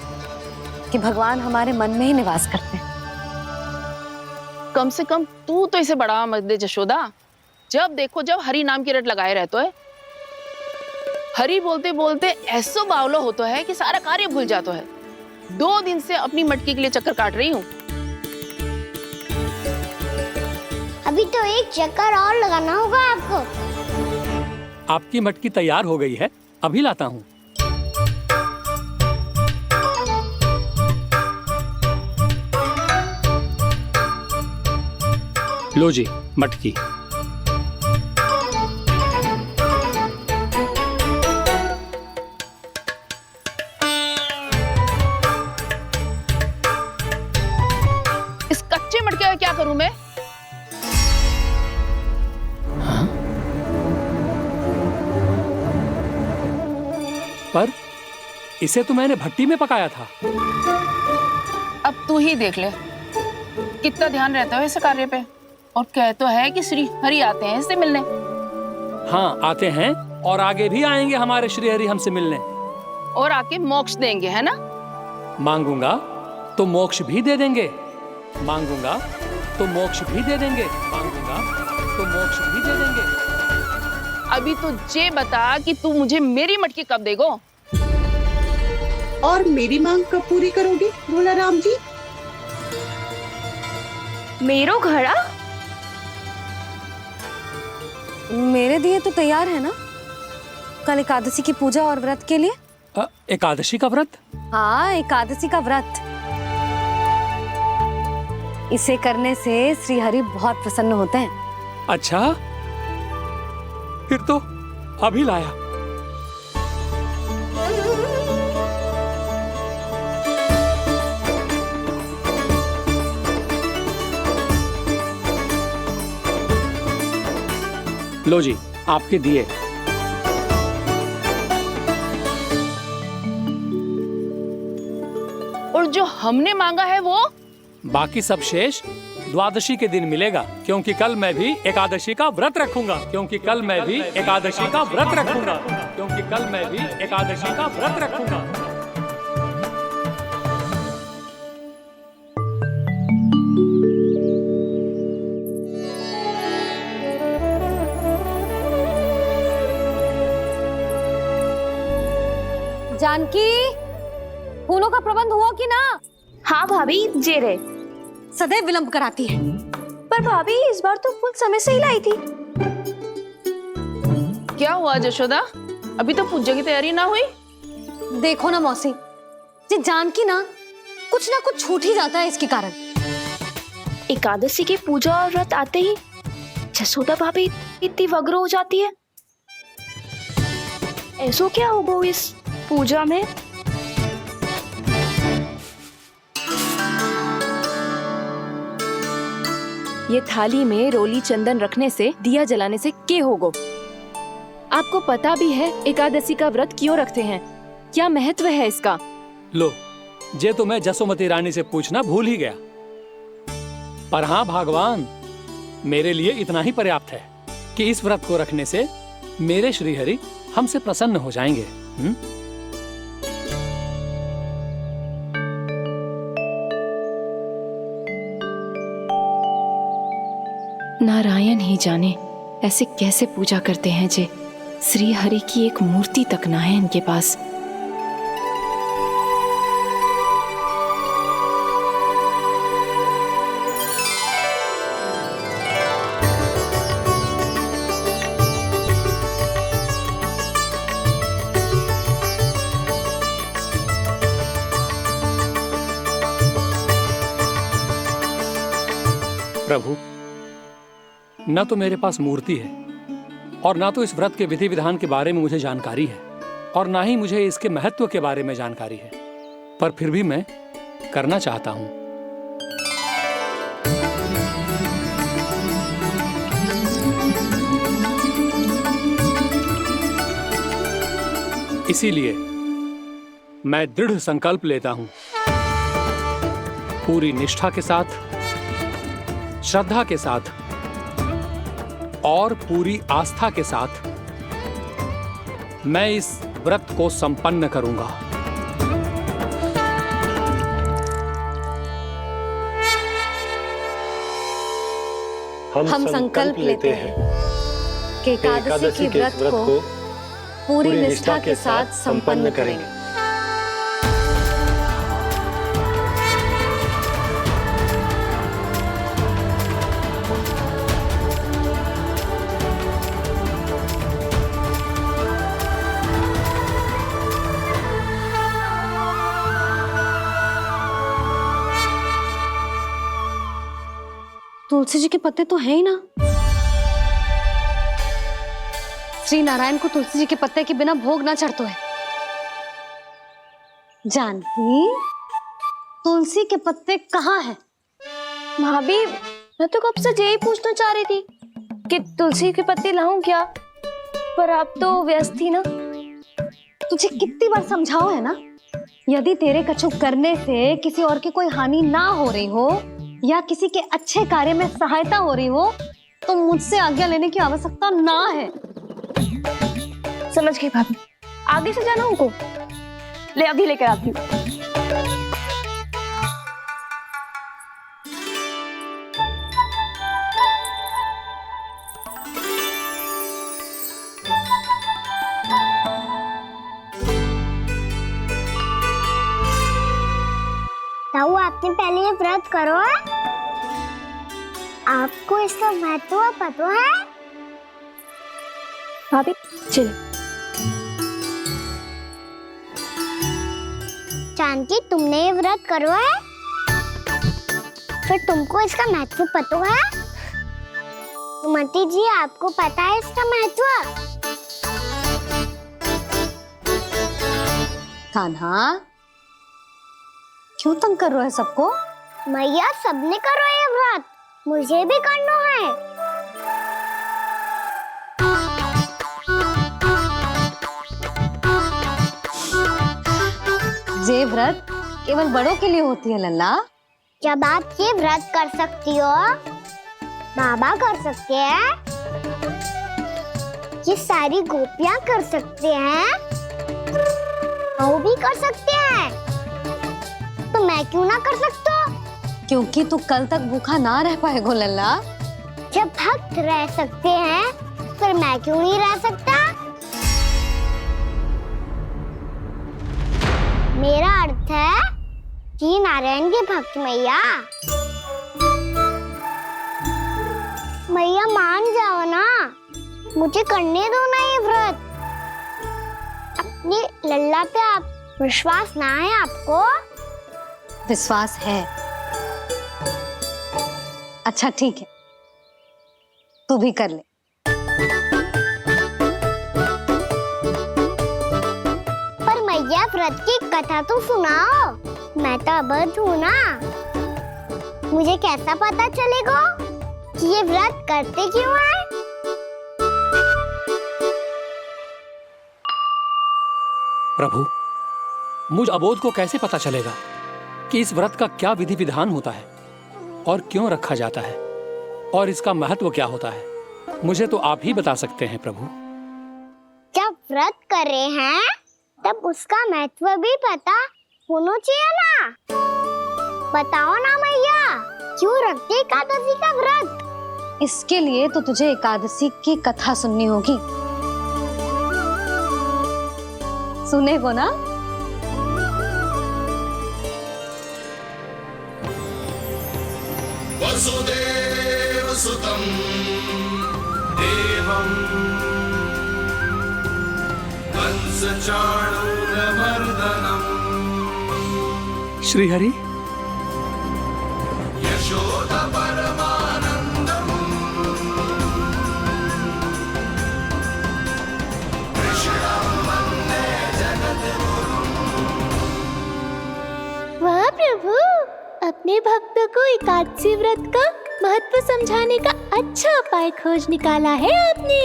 S15: कि भगवान हमारे मन में ही निवास करते हैं।
S14: कम से कम तू तो इसे बढ़ावा मत दे जशोदा। जब देखो जब हरि नाम की रट लगाए रहते है। हरि बोलते बोलते ऐसो बावलो होता है कि सारा कार्य भूल जाता है। 2 दिन से अपनी मटकी के लिए चक्कर काट रही हूँ।
S2: अभी तो एक चक्कर और लगाना होगा आपको।
S12: आपकी मटकी तैयार हो गई है, अभी लाता हूँ। लो जी मटकी।
S14: इस कच्चे मटके का क्या करूं मैं?
S12: पर इसे तो मैंने भट्टी में पकाया था।
S14: अब तू ही देख ले कितना ध्यान रहता है इस कार्य पे। और कह तो है कि श्री हरि आते हैं इससे मिलने।
S12: हाँ, आते हैं और आगे भी आएंगे हमारे श्री हरि हमसे मिलने।
S14: और आके मोक्ष देंगे, है ना?
S12: मांगूंगा तो मोक्ष भी दे देंगे, मांगूंगा तो मोक्ष भी दे देंगे, मांगूंगा तो मोक्ष भी दे देंगे।
S14: अभी तो ये बता कि तू मुझे मेरी मटकी कब देगो?
S19: और मेरी मांग कब पूरी करोगे भोलाराम जी?
S15: मेरो घड़ा मेरे दिए तो तैयार है ना? कल एकादशी की पूजा और व्रत के लिए।
S12: एकादशी का व्रत?
S15: हाँ, एकादशी का व्रत। इसे करने से श्री हरि बहुत प्रसन्न होते हैं।
S12: अच्छा, फिर तो अभी लाया। लो जी आपके दिए।
S14: और जो हमने मांगा है वो?
S12: बाकी सब शेष द्वादशी के दिन मिलेगा, क्योंकि कल मैं भी एकादशी का व्रत रखूंगा, क्योंकि कल मैं भी एकादशी का व्रत रखूंगा, क्योंकि कल मैं भी एकादशी का व्रत रखूंगा।
S15: जानकी, फूलों का प्रबंध हुआ कि ना?
S3: हाँ भाभी, जे रहे।
S15: सदैव विलंब कराती है।
S3: पर भाभी इस बार तो फूल समय से ही लाई थी।
S14: क्या हुआ जशोदा, अभी तो पूजा की तैयारी ना हुई?
S15: देखो ना मौसी, ये जानकी ना कुछ छूट ही जाता है इसके कारण।
S3: एकादशी की पूजा और व्रत आते ही जसोदा भाभी इतनी वग्र हो जाती है। ऐसो क्या होगा इस पूजा में? ये थाली में रोली चंदन रखने से, दिया जलाने से के होगो? आपको पता भी है एकादशी का व्रत क्यों रखते हैं? क्या महत्व है इसका?
S12: लो, जे तो मैं जसोमती रानी से पूछना भूल ही गया। पर हाँ भगवान, मेरे लिए इतना ही पर्याप्त है कि इस व्रत को रखने से मेरे श्रीहरि हमसे प्रसन्न हो जाएंगे।
S3: नारायण ही जाने ऐसे कैसे पूजा करते हैं जे श्री हरि की एक मूर्ति तक ना है इनके पास।
S12: प्रभु, न तो मेरे पास मूर्ति है और ना तो इस व्रत के विधि विधान के बारे में मुझे जानकारी है, और ना ही मुझे इसके महत्व के बारे में जानकारी है, पर फिर भी मैं करना चाहता हूं। इसीलिए मैं दृढ़ संकल्प लेता हूं, पूरी निष्ठा के साथ, श्रद्धा के साथ और पूरी आस्था के साथ मैं इस व्रत को संपन्न करूंगा।
S5: हम संकल्प लेते हैं
S15: कि एकादशी के व्रत को पूरी निष्ठा के साथ संपन्न करेंगे। तुलसी जी के पत्ते तो हैं ही ना। श्री नारायण को तुलसी जी के पत्ते के बिना भोग ना चढ़तो है। जानकी, तुलसी के पत्ते कहाँ हैं?
S3: भाभी, मैं तो कब से यही पूछना चाह रही थी कि तुलसी के पत्ते लाऊं क्या, पर आप तो व्यस्त थी ना।
S15: तुझे कितनी बार समझाओ है ना, यदि तेरे कछु करने से किसी और की कोई हानि ना हो रही हो या किसी के अच्छे कार्य में सहायता हो रही हो तो मुझसे आज्ञा लेने की आवश्यकता ना है।
S3: समझ गई भाभी, आगे से जाना उनको। ले अभी लेकर आती हूँ।
S2: ताऊ, आपने पहले ये व्रत करो है? आपको इसका महत्व पता है?
S3: भाभी चल।
S2: जानकी, तुमने ये व्रत करो है? फिर तुमको इसका महत्व पता है? सुमति जी, आपको पता है इसका महत्व?
S15: कान्हा, क्यों तंग कर रहे हो सबको?
S2: मैया, सबने करो ये व्रत, मुझे भी करना है।
S15: ये व्रत केवल बड़ों के लिए होती है लल्ला।
S2: जब आप ये व्रत कर सकती हो, बाबा कर सकते हैं, ये सारी गोपियां कर सकते हैं, वो भी कर सकते हैं, तो मैं क्यों ना कर सकता?
S15: क्योंकि तू कल तक भूखा ना रह पाएगो लल्ला।
S2: जब भक्त रह सकते हैं, फिर मैं क्यों नहीं रह सकता? मेरा अर्थ है कि नारायण के भक्त मैया मान जाओ ना, मुझे करने दो ना ये व्रत। अपनी लल्ला पे आप विश्वास ना है आपको?
S15: विश्वास है। अच्छा ठीक है, तू भी कर ले।
S2: पर मैया व्रत की कथा तो सुनाओ, मैं तो अबध हूँ ना, मुझे कैसा पता चलेगा कि ये व्रत करते क्यों हैं?
S12: प्रभु, मुझ अबोध को कैसे पता चलेगा कि इस व्रत का क्या विधि विधान होता है और क्यों रखा जाता है और इसका महत्व क्या होता है? मुझे तो आप ही बता सकते हैं प्रभु।
S2: जब व्रत कर रहे हैं तब उसका महत्व भी पता होना चाहिए ना। बताओ ना मैया, क्यों रखते एकादशी का व्रत?
S15: इसके लिए तो तुझे एकादशी की कथा सुननी होगी। सुनेगो ना?
S17: वसुदेव सुतं देवं कंस चाणूरमर्दनम्
S12: श्रीहरि,
S17: यशोदा परमानंदम् कृष्णं वन्दे जगद्गुरुम्।
S2: वाह प्रभु, अपने भक्तों को एकादशी व्रत का महत्व समझाने का अच्छा उपाय खोज निकाला है आपने।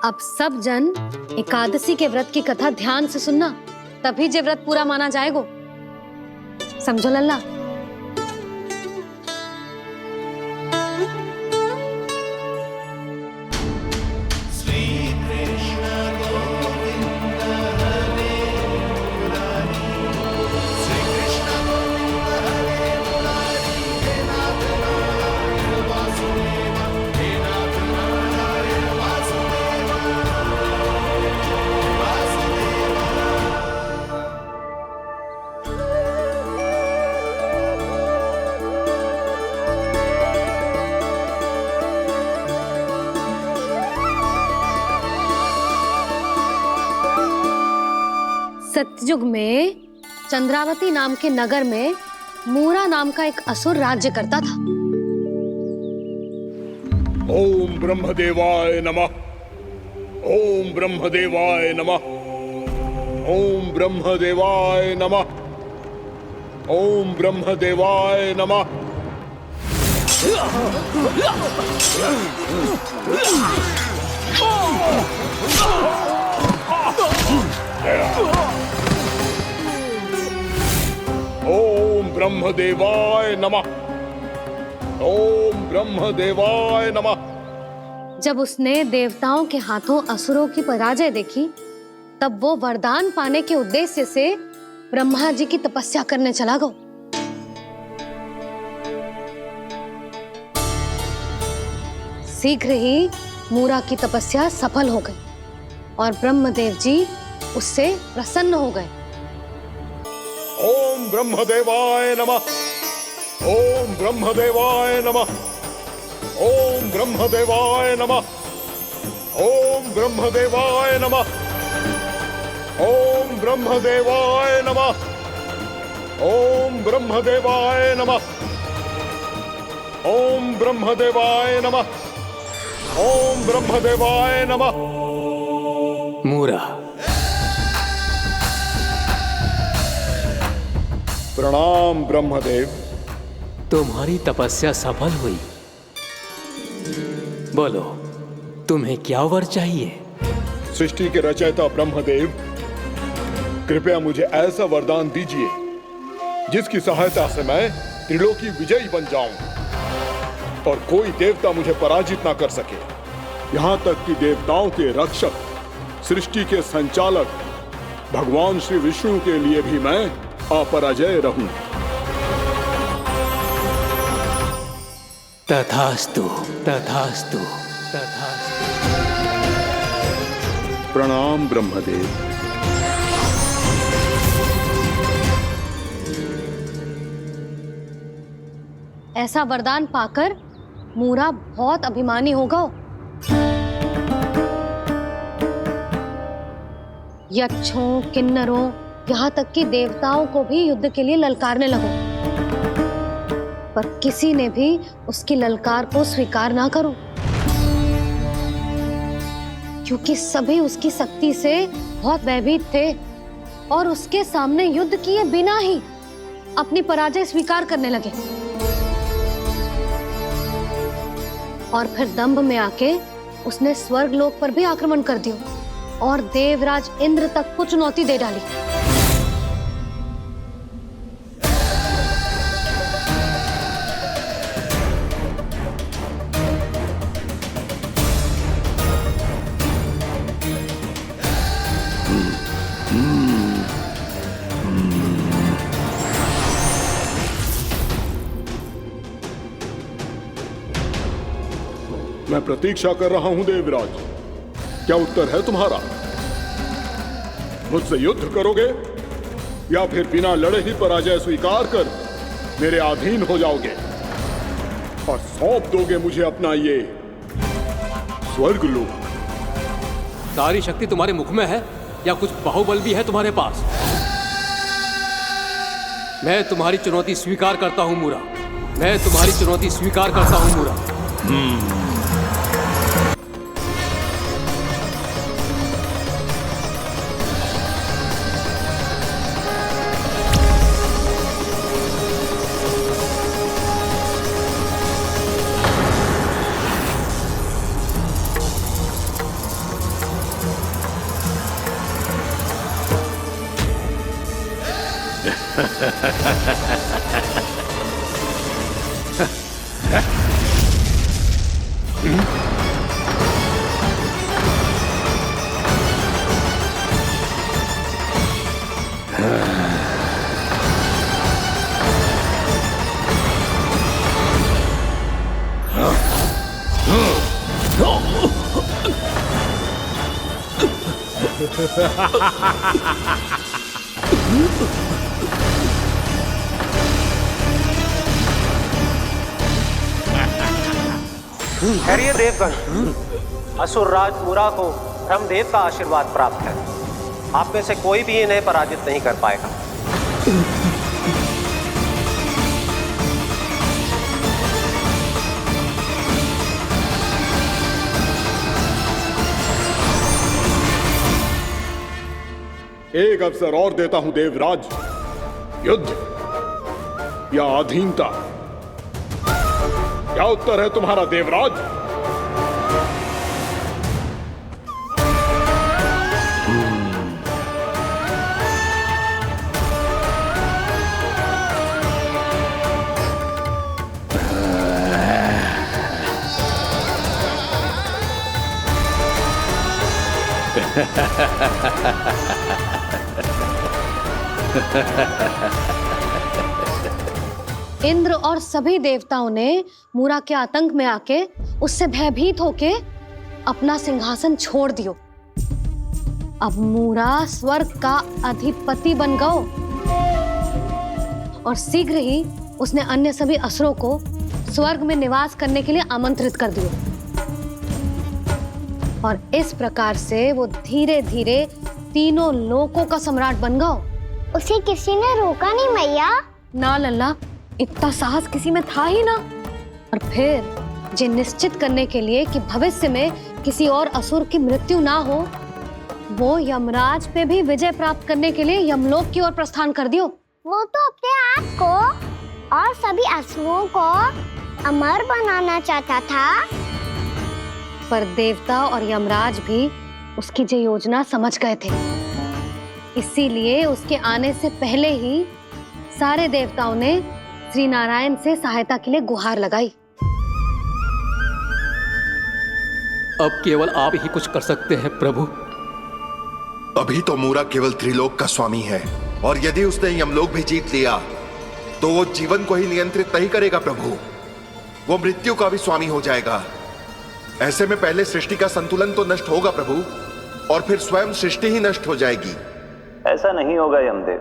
S15: अब सब जन एकादशी के व्रत की कथा ध्यान से सुनना, तभी जे व्रत पूरा माना जाएगा। समझो लल्ला? सतयुग में चंद्रावती नाम के नगर में मूरा नाम का एक असुर राज्य करता था।
S1: ओम ब्रह्मदेवाय नमः। ओम ब्रह्मदेवाय नमः। ओम ब्रह्मदेवाय नमः। ओम ब्रह्मदेवाय नमः। ओम ब्रह्मदेवाय नमः। ओम ब्रह्मदेवाय नमः।
S15: जब उसने देवताओं के हाथों असुरों की पराजय देखी, तब वो वरदान पाने के उद्देश्य से ब्रह्मा जी की तपस्या करने चला गो। शीघ्र ही मूरा की तपस्या सफल हो गई और ब्रह्मदेव जी उससे प्रसन्न हो गए।
S4: ओम ब्रह्मदेवाय नमः। ओम ब्रह्मदेवाय नमः। ओम ब्रह्मदेवाय नमः। ओम ब्रह्मदेवाय नमः। ओम ब्रह्मदेवाय नमः। ओम ब्रह्मदेवाय नमः। ओम ब्रह्मदेवाय नमः। ओम ब्रह्मदेवाय नमः।
S6: मूरा,
S4: प्रणाम ब्रह्मदेव।
S6: तुम्हारी तपस्या सफल हुई। बोलो, तुम्हें क्या वर चाहिए?
S4: सृष्टि के रचयिता ब्रह्मदेव, कृपया मुझे ऐसा वरदान दीजिए जिसकी सहायता से मैं त्रिलोकी विजयी बन जाऊं और कोई देवता मुझे पराजित ना कर सके। यहां तक कि देवताओं के रक्षक, सृष्टि के संचालक भगवान श्री विष्णु के लिए भी मैं अपराजय रहूं।
S6: तथास्तु, तथास्तु, तथास्तु।
S4: प्रणाम ब्रह्मदेव।
S15: ऐसा वरदान पाकर मूरा बहुत अभिमानी होगा। यक्षों, किन्नरों, यहाँ तक कि देवताओं को भी युद्ध के लिए ललकारने लगो, पर किसी ने भी उसकी ललकार को स्वीकार ना करो, क्योंकि सभी उसकी शक्ति से बहुत भयभीत थे और उसके सामने युद्ध किए बिना ही अपनी पराजय स्वीकार करने लगे और फिर दंभ में आके उसने स्वर्ग लोक पर भी आक्रमण कर दिया और देवराज इंद्र तक को चुनौती दे डाली।
S4: मैं प्रतीक्षा कर रहा हूं देवराज, क्या उत्तर है तुम्हारा? मुझसे युद्ध करोगे या फिर बिना लड़े ही पराजय स्वीकार कर मेरे अधीन हो जाओगे और सौंप दोगे मुझे अपना ये स्वर्ग लोक?
S6: सारी शक्ति तुम्हारे मुख में है या कुछ बाहुबल भी है तुम्हारे पास? मैं तुम्हारी चुनौती स्वीकार करता हूं मूरा। मैं तुम्हारी चुनौती स्वीकार करता हूं मूरा।
S5: खैरिए देवगण, असुर राज मूरा को ब्रह्मदेव का आशीर्वाद प्राप्त है। आप में से कोई भी इन्हें पराजित नहीं कर पाएगा।
S4: एक अवसर और देता हूं देवराज, युद्ध या अधीनता, क्या उत्तर है तुम्हारा देवराज?
S15: इंद्र और सभी देवताओं ने मूरा के आतंक में आके उससे भयभीत होके अपना सिंहासन छोड़ दियो। अब मूरा स्वर्ग का अधिपति बन गयो और शीघ्र ही उसने अन्य सभी असुरों को स्वर्ग में निवास करने के लिए आमंत्रित कर दियो। और इस प्रकार से वो धीरे धीरे तीनों लोकों का सम्राट बन गयो।
S2: उसे किसी ने रोका नहीं मैया?
S15: ना लल्ला, इतना साहस किसी में था ही ना। और फिर ये निश्चित करने के लिए कि भविष्य में किसी और असुर की मृत्यु ना हो, वो यमराज पे भी विजय प्राप्त करने के लिए यमलोक की ओर प्रस्थान कर दियो।
S2: वो तो अपने आप को और सभी असुरों को अमर बनाना चाहता था।
S15: पर देवता और यमराज भी उसकी ये योजना समझ गए थे। इसीलिए उसके आने से पहले ही सारे देवताओं ने श्री नारायण से सहायता के लिए गुहार लगाई।
S6: अब केवल आप ही कुछ कर सकते हैं प्रभु।
S9: अभी तो मूरा केवल त्रिलोक का स्वामी है, और यदि उसने यमलोक भी जीत लिया तो वो जीवन को ही नियंत्रित नहीं करेगा प्रभु, वो मृत्यु का भी स्वामी हो जाएगा। ऐसे में पहले सृष्टि का संतुलन तो नष्ट होगा प्रभु, और फिर स्वयं सृष्टि ही नष्ट हो जाएगी।
S16: ऐसा नहीं होगा यमदेव,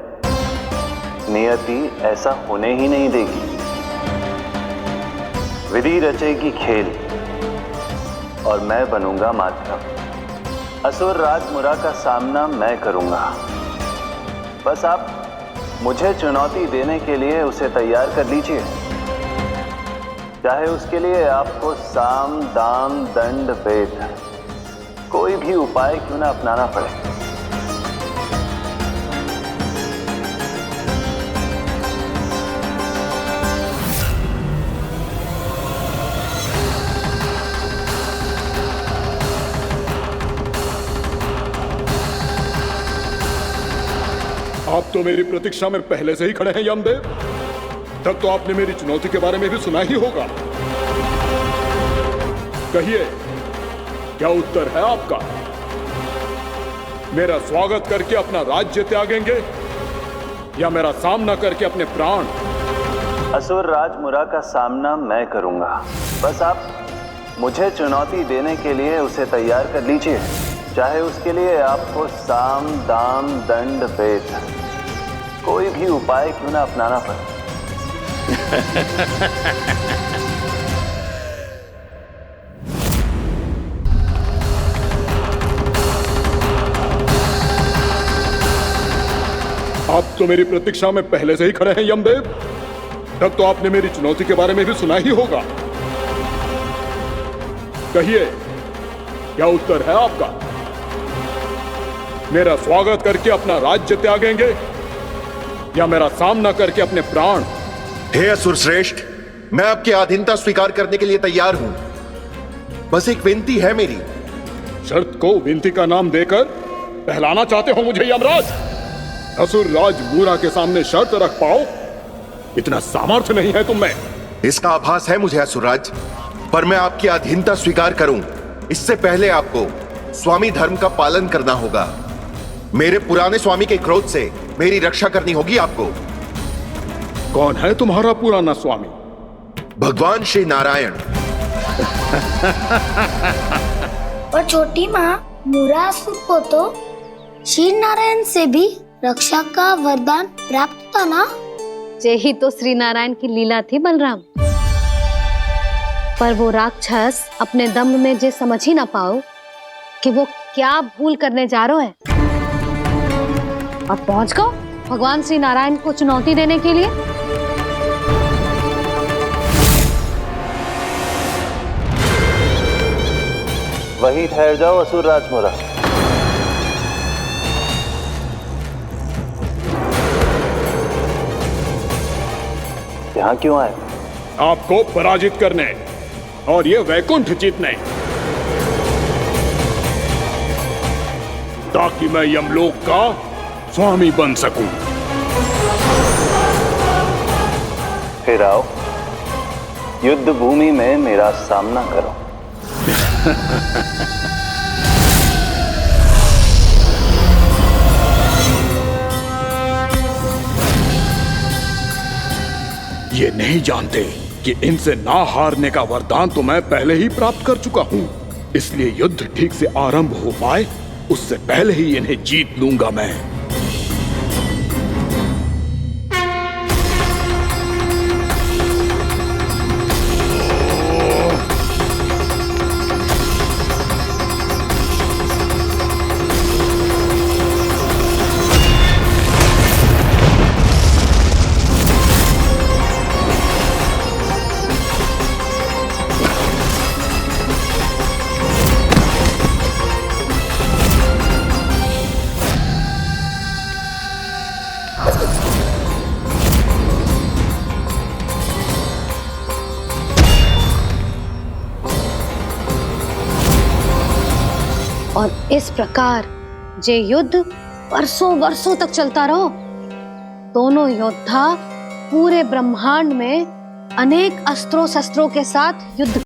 S16: नियति ऐसा होने ही नहीं देगी। विधि रचेगी खेल और मैं बनूंगा माध्यम। असुर राज मूरा का सामना मैं करूंगा। बस आप मुझे चुनौती देने के लिए उसे तैयार कर लीजिए, चाहे उसके लिए आपको साम दाम दंड भेद कोई भी उपाय क्यों ना अपनाना पड़े।
S4: आप तो मेरी प्रतीक्षा में पहले से ही खड़े हैं यमदेव। तब तो आपने मेरी चुनौती के बारे में भी सुना ही होगा। कहिए, क्या उत्तर है आपका? मेरा स्वागत करके अपना राज्य त्यागेंगे या मेरा सामना करके अपने प्राण?
S16: असुर राज मूरा का सामना मैं करूंगा। बस आप मुझे चुनौती देने के लिए उसे तैयार कर लीजिए, चाहे उसके लिए आपको साम दाम दंड भेद कोई भी उपाय क्यों ना अपनाना पड़े।
S4: आप तो मेरी प्रतीक्षा में पहले से ही खड़े हैं यमदेव। तब तो आपने मेरी चुनौती के बारे में भी सुना ही होगा। कहिए, क्या उत्तर है आपका? मेरा स्वागत करके अपना राज्य त्यागेंगे या मेरा सामना करके अपने प्राण?
S9: हे असुर श्रेष्ठ, मैं आपकी अधीनता स्वीकार करने के लिए तैयार हूं। बस एक विनती है मेरी।
S4: शर्त को विनती का नाम देकर बहलाना चाहते हो मुझे यमराज? असुर राज मूरा के सामने शर्त रख पाओ, इतना सामर्थ्य नहीं है तुम में।
S9: इसका आभास है मुझे असुरराज, पर मैं आपकी अधीनता स्वीकार करूं इससे पहले आपको स्वामी धर्म का पालन करना होगा। मेरे पुराने स्वामी के क्रोध से मेरी रक्षा करनी होगी आपको।
S4: कौन है तुम्हारा पुराना स्वामी?
S9: भगवान श्री नारायण।
S2: और छोटी माँ मूरासुर को तो श्री नारायण से भी रक्षा का वरदान प्राप्त था ना?
S15: यही तो श्री नारायण की लीला थी बलराम। पर वो राक्षस अपने दम में जे समझ ही ना पाओ कि वो क्या भूल करने जा रहा है, और पहुंच गो भगवान श्री नारायण को चुनौती देने के लिए।
S16: वहीं ठहर जाओ असुर राज मूरा। यहाँ क्यों आए?
S4: आपको पराजित करने और ये वैकुंठ जीतने, ताकि मैं यमलोक का स्वामी बन सकूं।
S16: फिर आओ, युद्ध भूमि में मेरा सामना करो।
S4: ये नहीं जानते कि इनसे ना हारने का वरदान तो मैं पहले ही प्राप्त कर चुका हूँ। इसलिए युद्ध ठीक से आरंभ हो पाए उससे पहले ही इन्हें जीत लूंगा मैं।
S15: और इस प्रकार ये युद्ध वर्षों वर्षों तक चलता रहो। दोनों योद्धा पूरे ब्रह्मांड में अनेक अस्त्रों शस्त्रों के साथ युद्ध